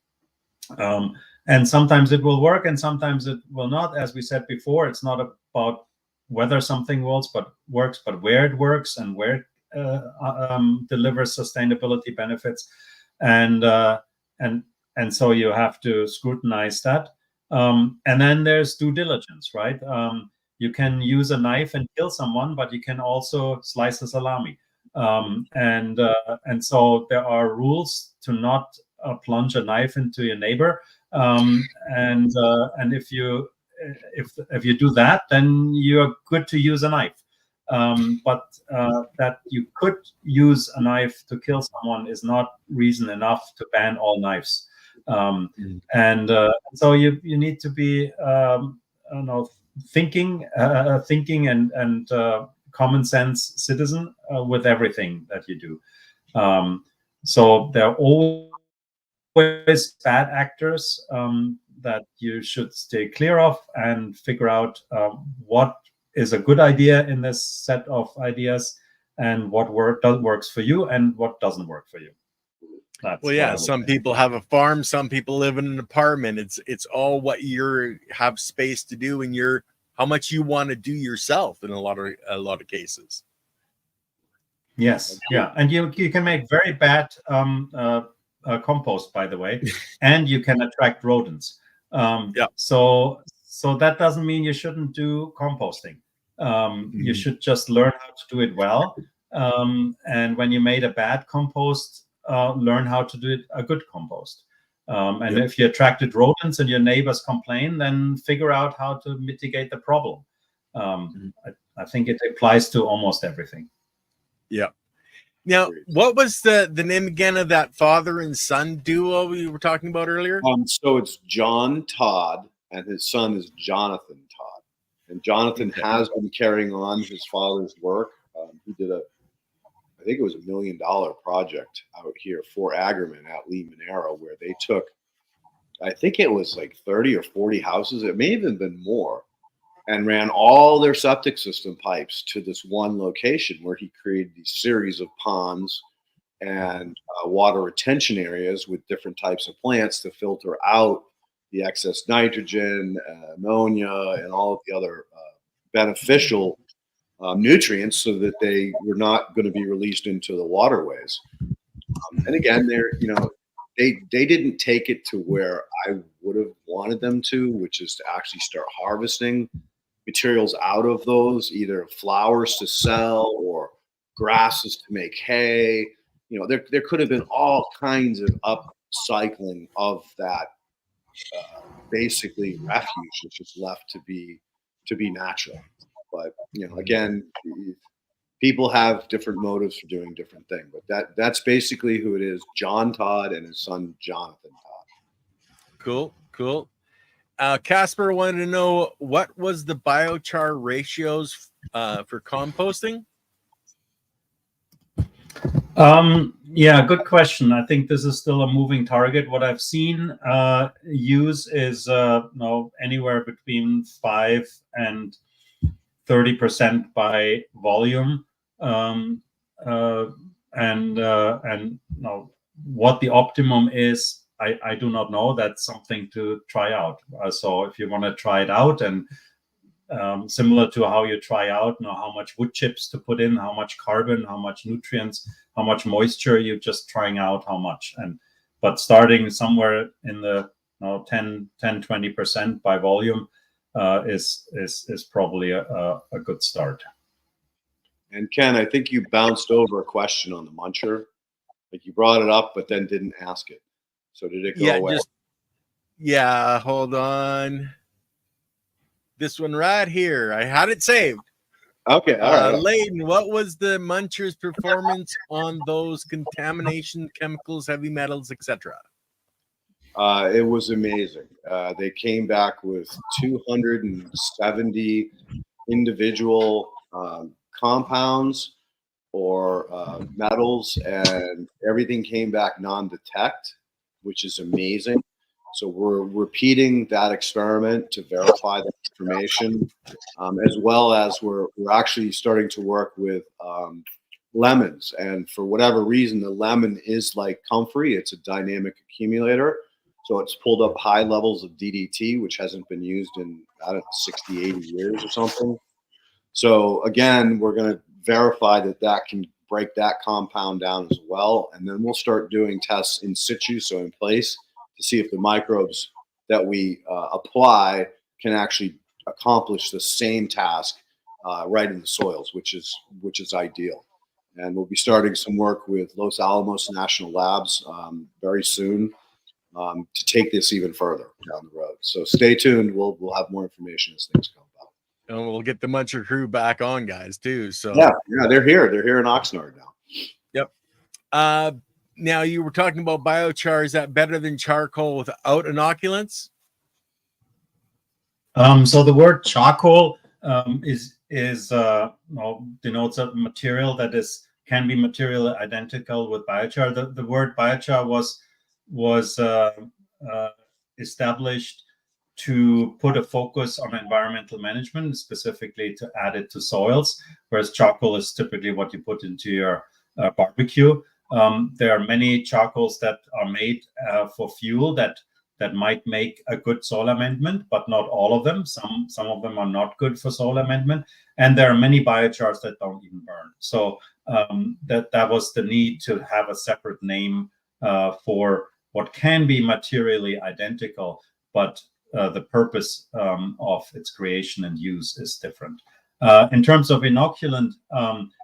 And sometimes it will work and sometimes it will not. As we said before, it's not about whether something works, but where it works and where it delivers sustainability benefits. And so you have to scrutinize that. And then there's due diligence, right? You can use a knife and kill someone, but you can also slice a salami. And so there are rules to not plunge a knife into your neighbor. And if you do that, then you're good to use a knife. But that you could use a knife to kill someone is not reason enough to ban all knives. And so you need to be thinking and common sense citizen with everything that you do. So there are always bad actors that you should stay clear of and figure out what is a good idea in this set of ideas and what works for you and what doesn't work for you. That's well, yeah, some people have a farm, some people live in an apartment. It's all what you have space to do and how much you want to do yourself in a lot of cases. Yes, yeah, and you can make very bad compost, by the way, and you can attract rodents. So that doesn't mean you shouldn't do composting. You should just learn how to do it well. And when you made a bad compost, learn how to do a good compost. And if you attracted rodents and your neighbors complain, then figure out how to mitigate the problem. I think it applies to almost everything. Yeah. Now, what was the name again of that father and son duo we were talking about earlier? So it's John Todd and his son is Jonathan Todd. And Jonathan has been carrying on his father's work. He did I think it was $1 million project out here for Aggerman at Lee Monero, where they took, I think it was like 30 or 40 houses. It may have even been more, and ran all their septic system pipes to this one location where he created these series of ponds and water retention areas with different types of plants to filter out the excess nitrogen, ammonia, and all of the other beneficial nutrients so that they were not going to be released into the waterways. And again, they didn't take it to where I would have wanted them to, which is to actually start harvesting materials out of those, either flowers to sell or grasses to make hay. There could have been all kinds of upcycling of that basically refuge that's just left to be natural. But again, people have different motives for doing different things. But that's basically who it is: John Todd and his son Jonathan Todd. Cool. Casper wanted to know, what was the biochar ratios for composting? Yeah, good question. I think this is still a moving target. What I've seen use is anywhere between 5 and 30% by volume, and what the optimum is, I do not know. That's something to try out. So if you want to try it out, and similar to how you try out, how much wood chips to put in, how much carbon, how much nutrients, how much moisture, you're just trying out how much. But starting somewhere in the 10-20% by volume is probably a good start. And Ken, I think you bounced over a question on the muncher. Like you brought it up, but then didn't ask it. So did it go away? Hold on. This one right here. I had it saved. Okay, all right. Leighton, what was the muncher's performance on those contamination, chemicals, heavy metals, etc.? It was amazing. They came back with 270 individual compounds or metals, and everything came back non-detect, which is amazing. So we're repeating that experiment to verify the information, as well as we're actually starting to work with lemons. And for whatever reason, the lemon is like comfrey. It's a dynamic accumulator. So it's pulled up high levels of DDT, which hasn't been used in, 60, 80 years or something. So again, we're going to verify that can break that compound down as well. And then we'll start doing tests in situ, so in place, to see if the microbes that we apply can actually accomplish the same task right in the soils, which is ideal. And we'll be starting some work with Los Alamos National Labs very soon to take this even further down the road. So stay tuned. We'll have more information as things come about. And we'll get the Muncher crew back on, guys, too. So yeah, they're here. They're here in Oxnard now. Yep. Now you were talking about biochar. Is that better than charcoal without inoculants? So the word charcoal is is denotes a material that can be material identical with biochar. The word biochar was established to put a focus on environmental management, specifically to add it to soils, whereas charcoal is typically what you put into your barbecue. There are many charcoals that are made for fuel that might make a good soil amendment, but not all of them. Some of them are not good for soil amendment, and there are many biochars that don't even burn. So that was the need to have a separate name for what can be materially identical, but the purpose of its creation and use is different. In terms of inoculant,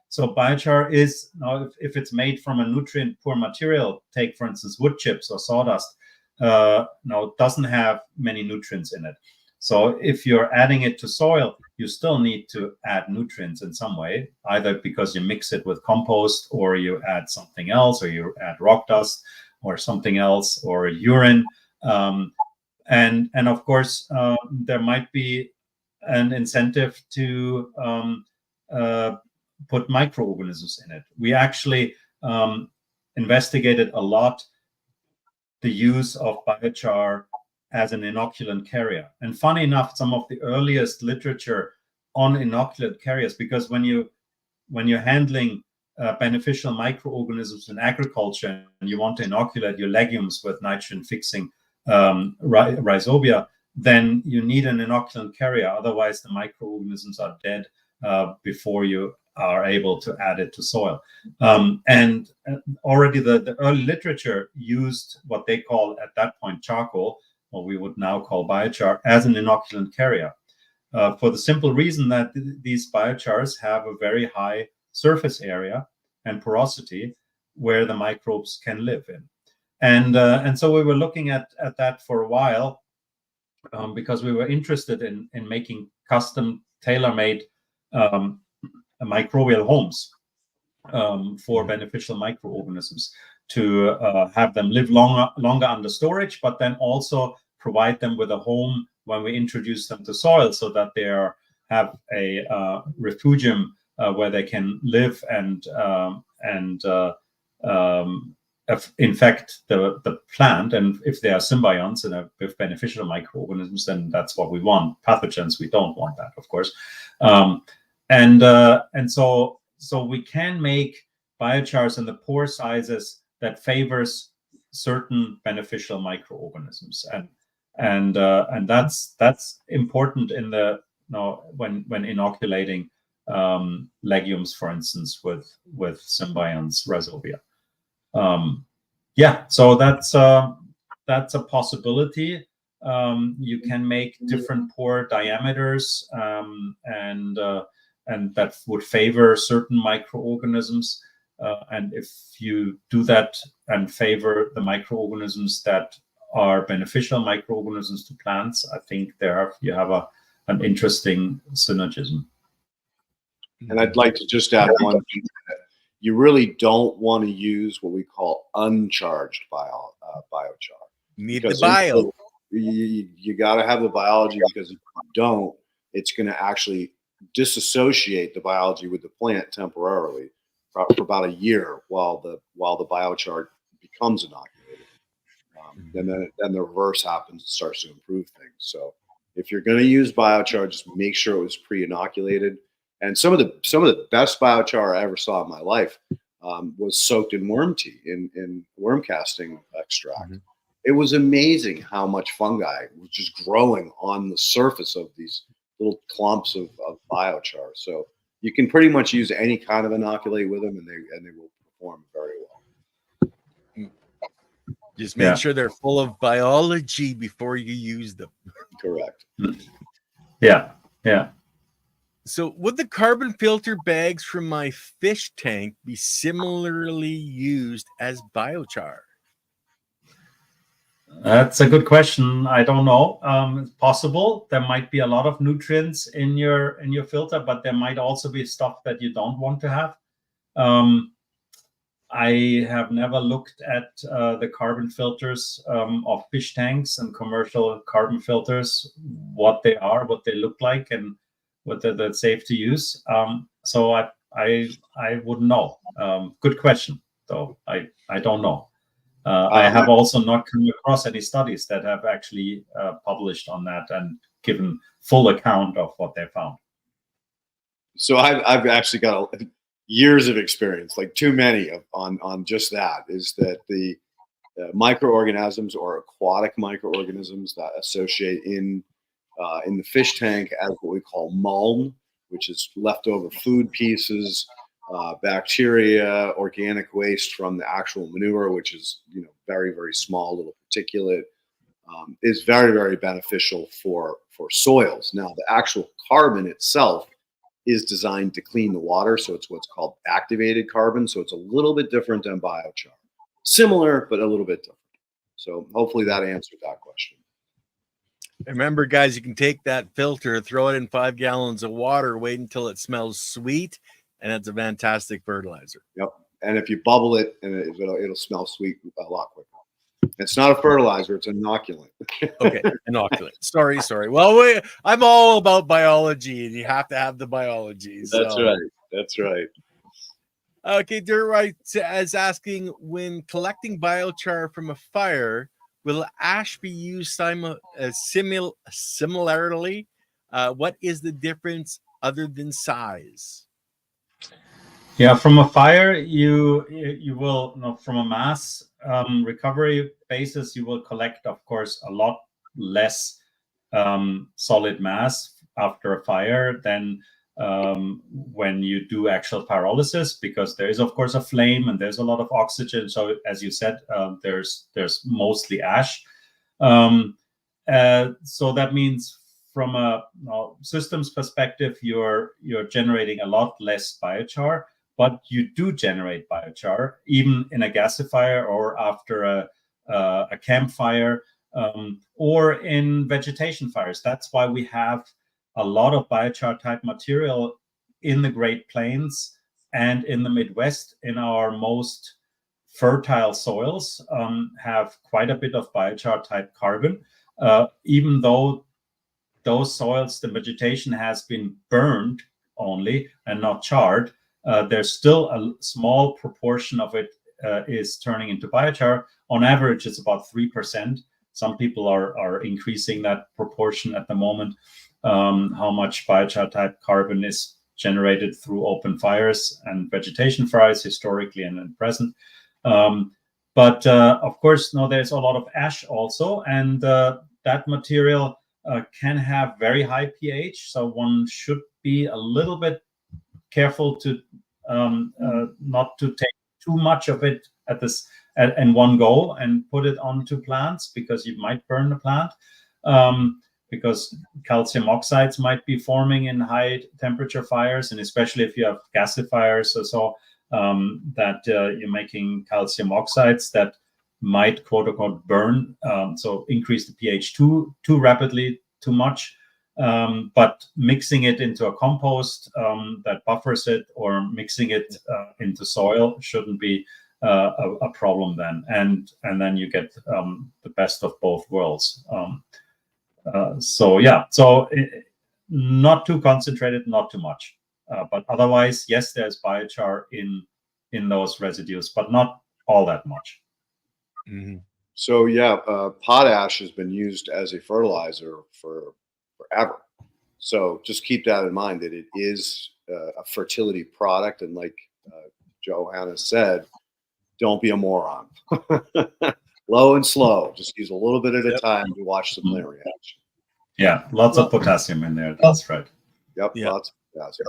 so biochar is, if it's made from a nutrient-poor material, take for instance wood chips or sawdust, doesn't have many nutrients in it. So if you're adding it to soil, you still need to add nutrients in some way, either because you mix it with compost, or you add something else, or you add rock dust or something else, or urine. And of course, there might be an incentive to put microorganisms in it. We actually investigated a lot the use of biochar as an inoculant carrier. And funny enough, some of the earliest literature on inoculant carriers, because when you're handling beneficial microorganisms in agriculture and you want to inoculate your legumes with nitrogen-fixing rhizobia, then you need an inoculant carrier. Otherwise, the microorganisms are dead before you are able to add it to soil. And already the early literature used what they call at that point charcoal, or we would now call biochar, as an inoculant carrier, for the simple reason that these biochars have a very high surface area and porosity where the microbes can live in. And so we were looking at that for a while, because we were interested in making custom tailor-made microbial homes for beneficial microorganisms, to have them live longer under storage, but then also provide them with a home when we introduce them to soil, so that they have a refugium where they can live and infect the plant. And if they are symbionts and with beneficial microorganisms, then that's what we want. Pathogens, we don't want that, of course. And so we can make biochars in the pore sizes that favors certain beneficial microorganisms, and that's important in the when inoculating legumes, for instance, with symbionts, rhizobia. So that's a possibility. You can make different pore diameters, and that would favor certain microorganisms. And if you do that and favor the microorganisms that are beneficial microorganisms to plants, I think you have an interesting synergism. And I'd like to just add one thing. You really don't want to use what we call uncharged biochar. Need the bio. You got to have the biology, because if you don't, it's going to actually disassociate the biology with the plant temporarily for about a year while the biochar becomes inoculated. Then the reverse happens and starts to improve things. So if you're going to use biochar, just make sure it was pre-inoculated. And some of the best biochar I ever saw in my life was soaked in worm tea, in worm casting extract. It was amazing how much fungi was just growing on the surface of these little clumps of biochar. So you can pretty much use any kind of inoculate with them, and they will perform very well. Just make sure they're full of biology before you use them. Correct. Yeah. So would the carbon filter bags from my fish tank be similarly used as biochar? That's a good question. I don't know. It's possible. There might be a lot of nutrients in your filter, but there might also be stuff that you don't want to have. I have never looked at the carbon filters of fish tanks and commercial carbon filters, what they are, what they look like, and whether that's safe to use. So I wouldn't know. Good question, though. I don't know. I have also not come across any studies that have actually published on that and given full account of what they found. So I've actually got years of experience, like too many on just that. Is that the microorganisms or aquatic microorganisms that associate in the fish tank as what we call muln, which is leftover food pieces, bacteria, organic waste from the actual manure, which is very, very small little particulate, is very, very beneficial for soils. Now, the actual carbon itself is designed to clean the water, so it's what's called activated carbon. So it's a little bit different than biochar. Similar, but a little bit different. So hopefully that answered that question. Remember, guys, you can take that filter, throw it in 5 gallons of water, wait until it smells sweet, and it's a fantastic fertilizer. Yep. And if you bubble it, and it'll smell sweet a lot quicker. It's not a fertilizer; it's an inoculant. Okay, inoculant. Sorry. Well, I'm all about biology, and you have to have the biology. So. That's right. That's right. Okay, Durwright is asking, when collecting biochar from a fire, will ash be used similarly? What is the difference other than size? Yeah, from a fire, you will, from a mass recovery basis, you will collect, of course, a lot less solid mass after a fire than when you do actual pyrolysis, because there is, of course, a flame and there's a lot of oxygen. So, as you said, there's mostly ash. So that means, from a systems perspective, you're generating a lot less biochar, but you do generate biochar even in a gasifier or after a campfire or in vegetation fires. That's why we have a lot of biochar type material in the Great Plains and in the Midwest. In our most fertile soils have quite a bit of biochar type carbon, even though those soils, the vegetation has been burned only and not charred. There's still a small proportion of it is turning into biochar. On average, it's about 3%. Some people are increasing that proportion at the moment. How much biochar type carbon is generated through open fires and vegetation fires historically and present. But of course, there's a lot of ash also, and that material can have very high pH. So one should be a little bit careful to not to take too much of it in one go and put it onto plants, because you might burn the plant. Because calcium oxides might be forming in high temperature fires, and especially if you have gasifiers or so, that you're making calcium oxides that might, quote unquote, burn, so increase the pH too rapidly, too much. But mixing it into a compost that buffers it, or mixing it into soil, shouldn't be a problem then, and then you get the best of both worlds. So not too concentrated, not too much, but otherwise, yes, there's biochar in those residues, but not all that much. Mm-hmm. So potash has been used as a fertilizer for forever. So just keep that in mind, that it is a fertility product, and like Johannes said, don't be a moron. Low and slow. Just use a little bit at a time to watch the plant reaction. Yeah, lots of potassium in there. That's right. Yep, Yeah. lots of potassium.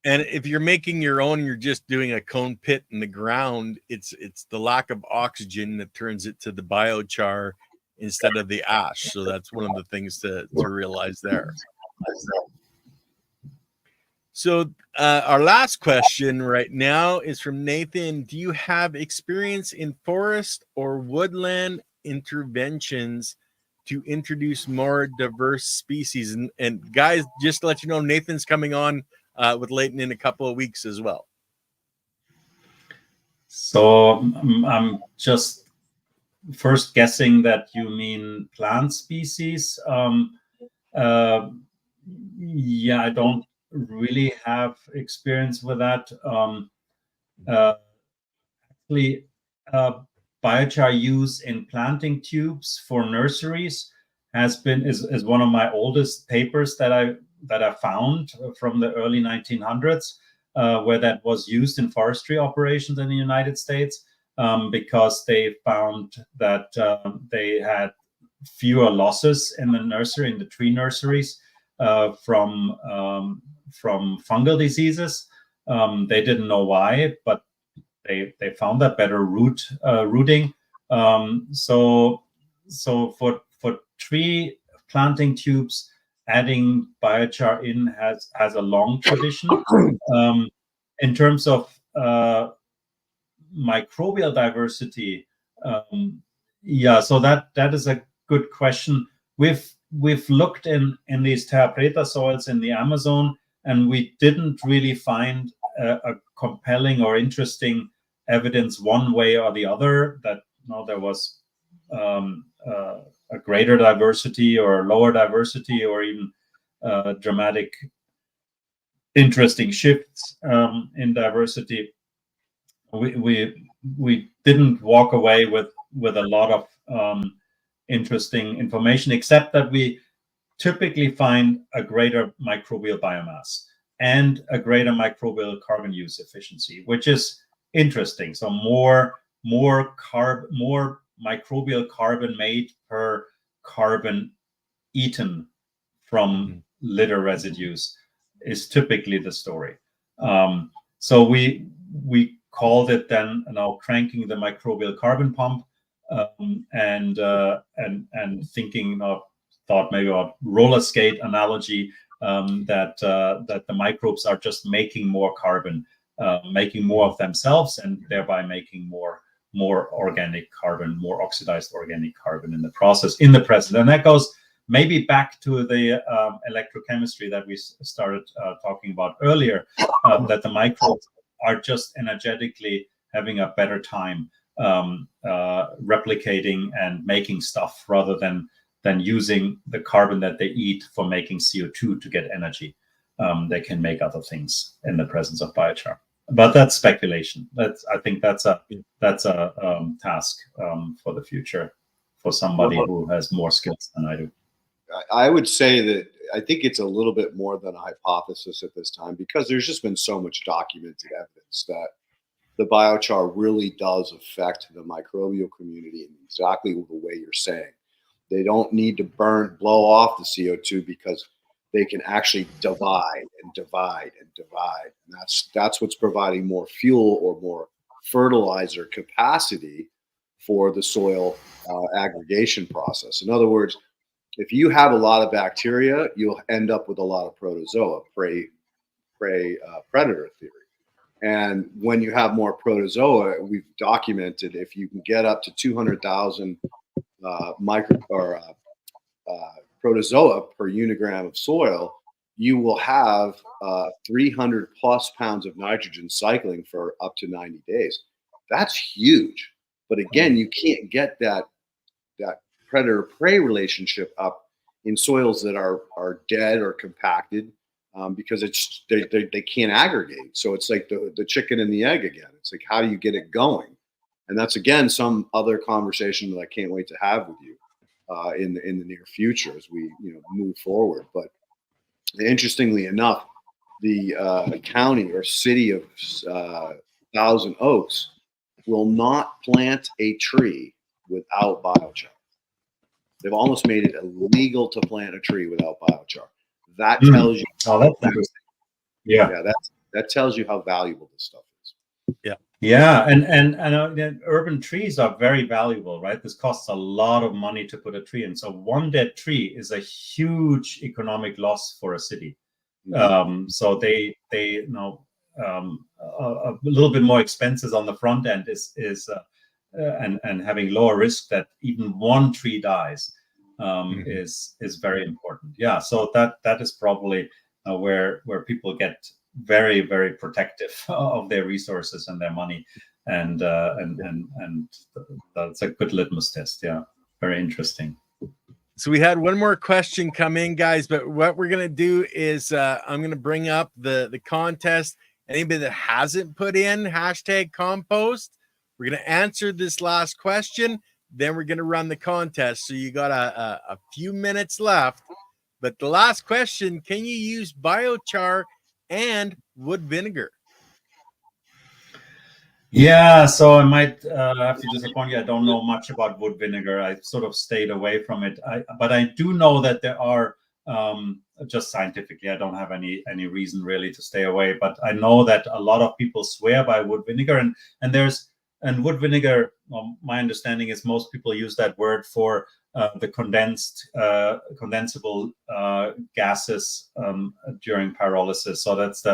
And if you're making your own, you're just doing a cone pit in the ground, it's the lack of oxygen that turns it to the biochar instead of the ash. So that's one of the things to realize there. So our last question right now is from Nathan. Do you have experience in forest or woodland interventions to introduce more diverse species? And guys, just to let you know, Nathan's coming on with Leighton in a couple of weeks as well. So I'm just first guessing that you mean plant species. Yeah, I don't really have experience with that. Actually, biochar use in planting tubes for nurseries is one of my oldest papers that I found from the early 1900s, where that was used in forestry operations in the United States, because they found that they had fewer losses in the tree nurseries from fungal diseases. They didn't know why, but they found that better rooting. So for tree planting tubes, adding biochar in has a long tradition. In terms of microbial diversity, so that is a good question. We've looked in these terra preta soils in the Amazon, and we didn't really find a compelling or interesting evidence one way or the other that there was a greater diversity or lower diversity or even dramatic interesting shifts in diversity. We didn't walk away with a lot of interesting information, except that we typically find a greater microbial biomass and a greater microbial carbon use efficiency, which is interesting. So more microbial carbon made per carbon eaten from litter residues is typically the story. So we called it then cranking the microbial carbon pump, and thinking thought maybe about roller skate analogy, that the microbes are just making more carbon, making more of themselves, and thereby making more organic carbon, more oxidized organic carbon in the process, in the present. And that goes maybe back to the electrochemistry that we started talking about earlier, that the microbes are just energetically having a better time replicating and making stuff, rather than using the carbon that they eat for making CO2 to get energy. They can make other things in the presence of biochar. But that's speculation. I think that's a task for the future for somebody who has more skills than I do. I would say that I think it's a little bit more than a hypothesis at this time, because there's just been so much documented evidence that the biochar really does affect the microbial community in exactly the way you're saying. They don't need to blow off the CO2, because they can actually divide and divide and divide. And that's what's providing more fuel or more fertilizer capacity for the soil aggregation process. In other words, if you have a lot of bacteria, you'll end up with a lot of protozoa, prey predator theory. And when you have more protozoa, we've documented if you can get up to 200,000 protozoa per unigram of soil, you will have 300 plus pounds of nitrogen cycling for up to 90 days. That's huge. But again, you can't get that predator-prey relationship up in soils that are dead or compacted, because they can't aggregate. So it's like the chicken and the egg again. It's like, how do you get it going? And that's, again, some other conversation that I can't wait to have with you in the near future as we move forward. But interestingly enough, the county or city of Thousand Oaks will not plant a tree without biochar. They've almost made it illegal to plant a tree without biochar. That tells you. Oh, that's interesting. Yeah, that tells you how valuable this stuff is. Yeah, and urban trees are very valuable, right? This costs a lot of money to put a tree in. So one dead tree is a huge economic loss for a city. So they a little bit more expenses on the front end is and having lower risk that even one tree dies is very important. Yeah, so that is probably where people get very, very protective of their resources and their money, and that's a good litmus test. Yeah, very interesting. So we had one more question come in, guys, but what we're going to do is I'm going to bring up the contest. Anybody that hasn't put in hashtag compost, we're going to answer this last question. Then we're going to run the contest. So you got a few minutes left. But the last question, can you use biochar and wood vinegar? Yeah, so I might have to disappoint you. I don't know much about wood vinegar. I sort of stayed away from it. But I do know that there are, just scientifically, I don't have any reason really to stay away. But I know that a lot of people swear by wood vinegar, and wood vinegar. Well, my understanding is most people use that word for the condensable gases during pyrolysis. So that's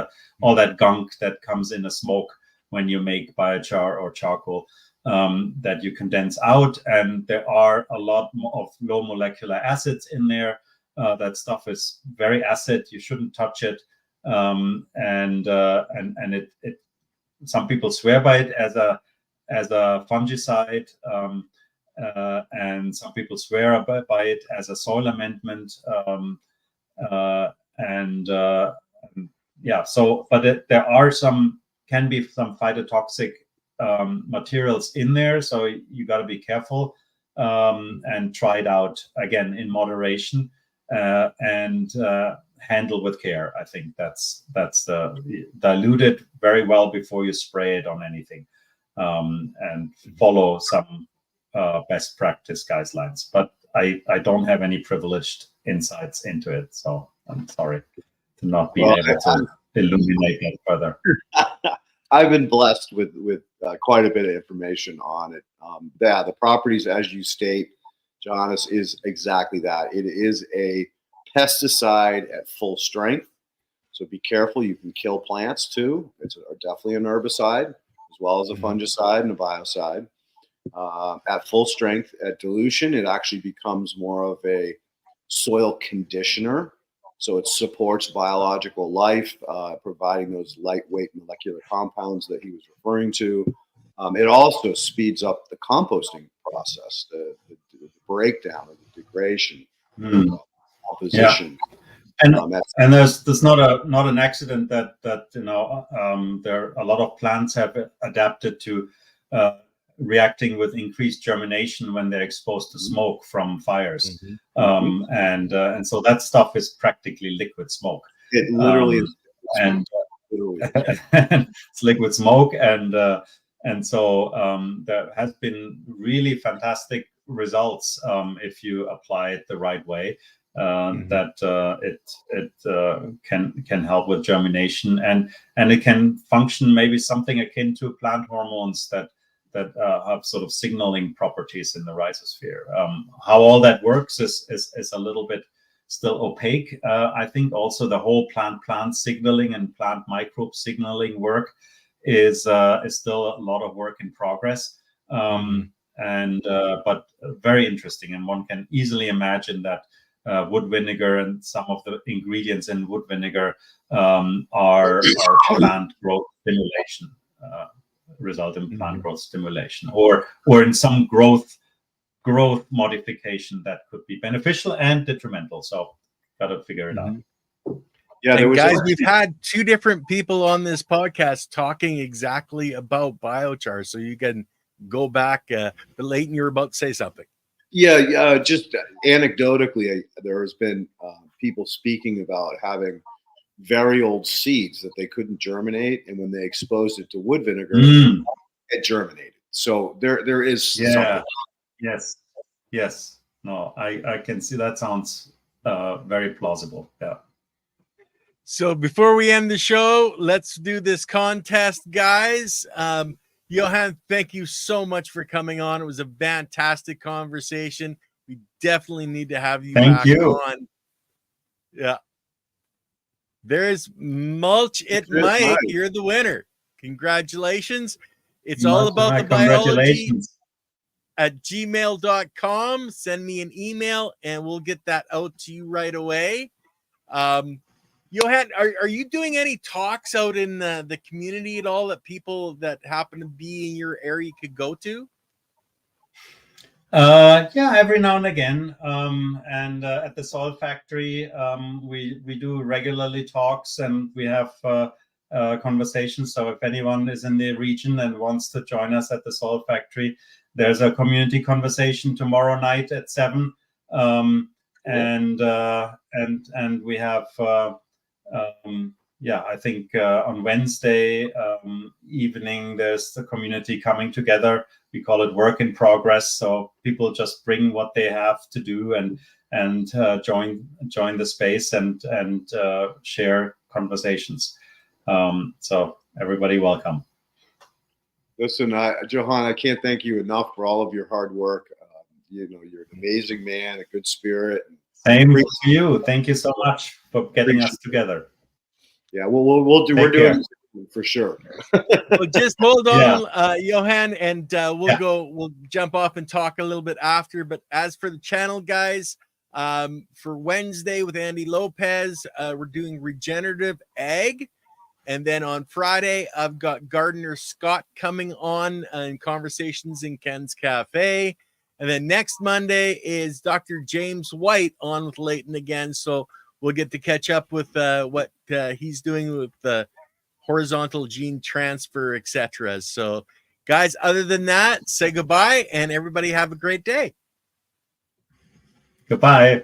all that gunk that comes in a smoke when you make biochar or charcoal that you condense out. And there are a lot of low molecular acids in there. That stuff is very acid. You shouldn't touch it. And it some people swear by it as a fungicide, and some people swear by it as a soil amendment. Yeah, so but there are can be some phytotoxic materials in there, so you got to be careful and try it out again in moderation and handle with care. I think that's dilute it very well before you spray it on anything, and follow some best practice guidelines. But I don't have any privileged insights into it, so I'm sorry to not be able to illuminate that further. I've been blessed with quite a bit of information on it. Yeah, the properties, as you state, Johannes, is exactly that. It is a pesticide at full strength. So be careful. You can kill plants too. It's definitely an herbicide as well as a fungicide and a biocide. At full strength, at dilution, it actually becomes more of a soil conditioner. So it supports biological life, providing those lightweight molecular compounds that he was referring to. It also speeds up the composting process, the breakdown of the degradation, composition. Yeah. And there's not an accident that there a lot of plants have adapted to reacting with increased germination when they're exposed to smoke from fires. And so that stuff is practically liquid smoke. It literally is. And it's liquid smoke. And so there has been really fantastic results if you apply it the right way. That it can help with germination, and it can function maybe something akin to plant hormones that have sort of signaling properties in the rhizosphere. How all that works is a little bit still opaque. I think also the whole plant signaling and plant microbe signaling work is still a lot of work in progress. But very interesting, and one can easily imagine that wood vinegar and some of the ingredients in wood vinegar are plant growth stimulation. Result in plant growth stimulation, or in some growth modification that could be beneficial and detrimental. So got to figure it out. Yeah, and guys, we've had two different people on this podcast talking exactly about biochar, so you can go back. But Leighton, you're about to say something. Yeah, just anecdotally, there has been people speaking about having very old seeds that they couldn't germinate, and when they exposed it to wood vinegar, it germinated. So there is something. Yes. No, I can see that sounds very plausible. Yeah. So before we end the show, let's do this contest, guys. Johan, thank you so much for coming on. It was a fantastic conversation. We definitely need to have you back on. Yeah. There's Mulch It Mike. You're the winner. Congratulations. It's all about the biology at gmail.com. Send me an email and we'll get that out to you right away. Johan, are you doing any talks out in the community at all that people that happen to be in your area could go to? Yeah, every now and again. And at the Salt Factory, we do regularly talks, and we have conversations. So if anyone is in the region and wants to join us at the Salt Factory, there's a community conversation tomorrow night at 7. And we have yeah, I think on Wednesday evening there's the community coming together. We call it work in progress. So people just bring what they have to do and join the space and share conversations. So everybody welcome. Listen, Johan, I can't thank you enough for all of your hard work. You know, you're an amazing man, a good spirit. Same to you. Thank you so much for getting us together. Yeah, we'll do. We're doing this for sure. Well, just hold on, Johan, and we'll jump off and talk a little bit after. But as for the channel, guys, for Wednesday with Andy Lopez, we're doing regenerative ag. And then on Friday, I've got Gardener Scott coming on in Conversations in Ken's Cafe. And then next Monday is Dr. James White on with Leighton again. So we'll get to catch up with what he's doing with the horizontal gene transfer, etc. So, guys, other than that, say goodbye, and everybody have a great day. Goodbye.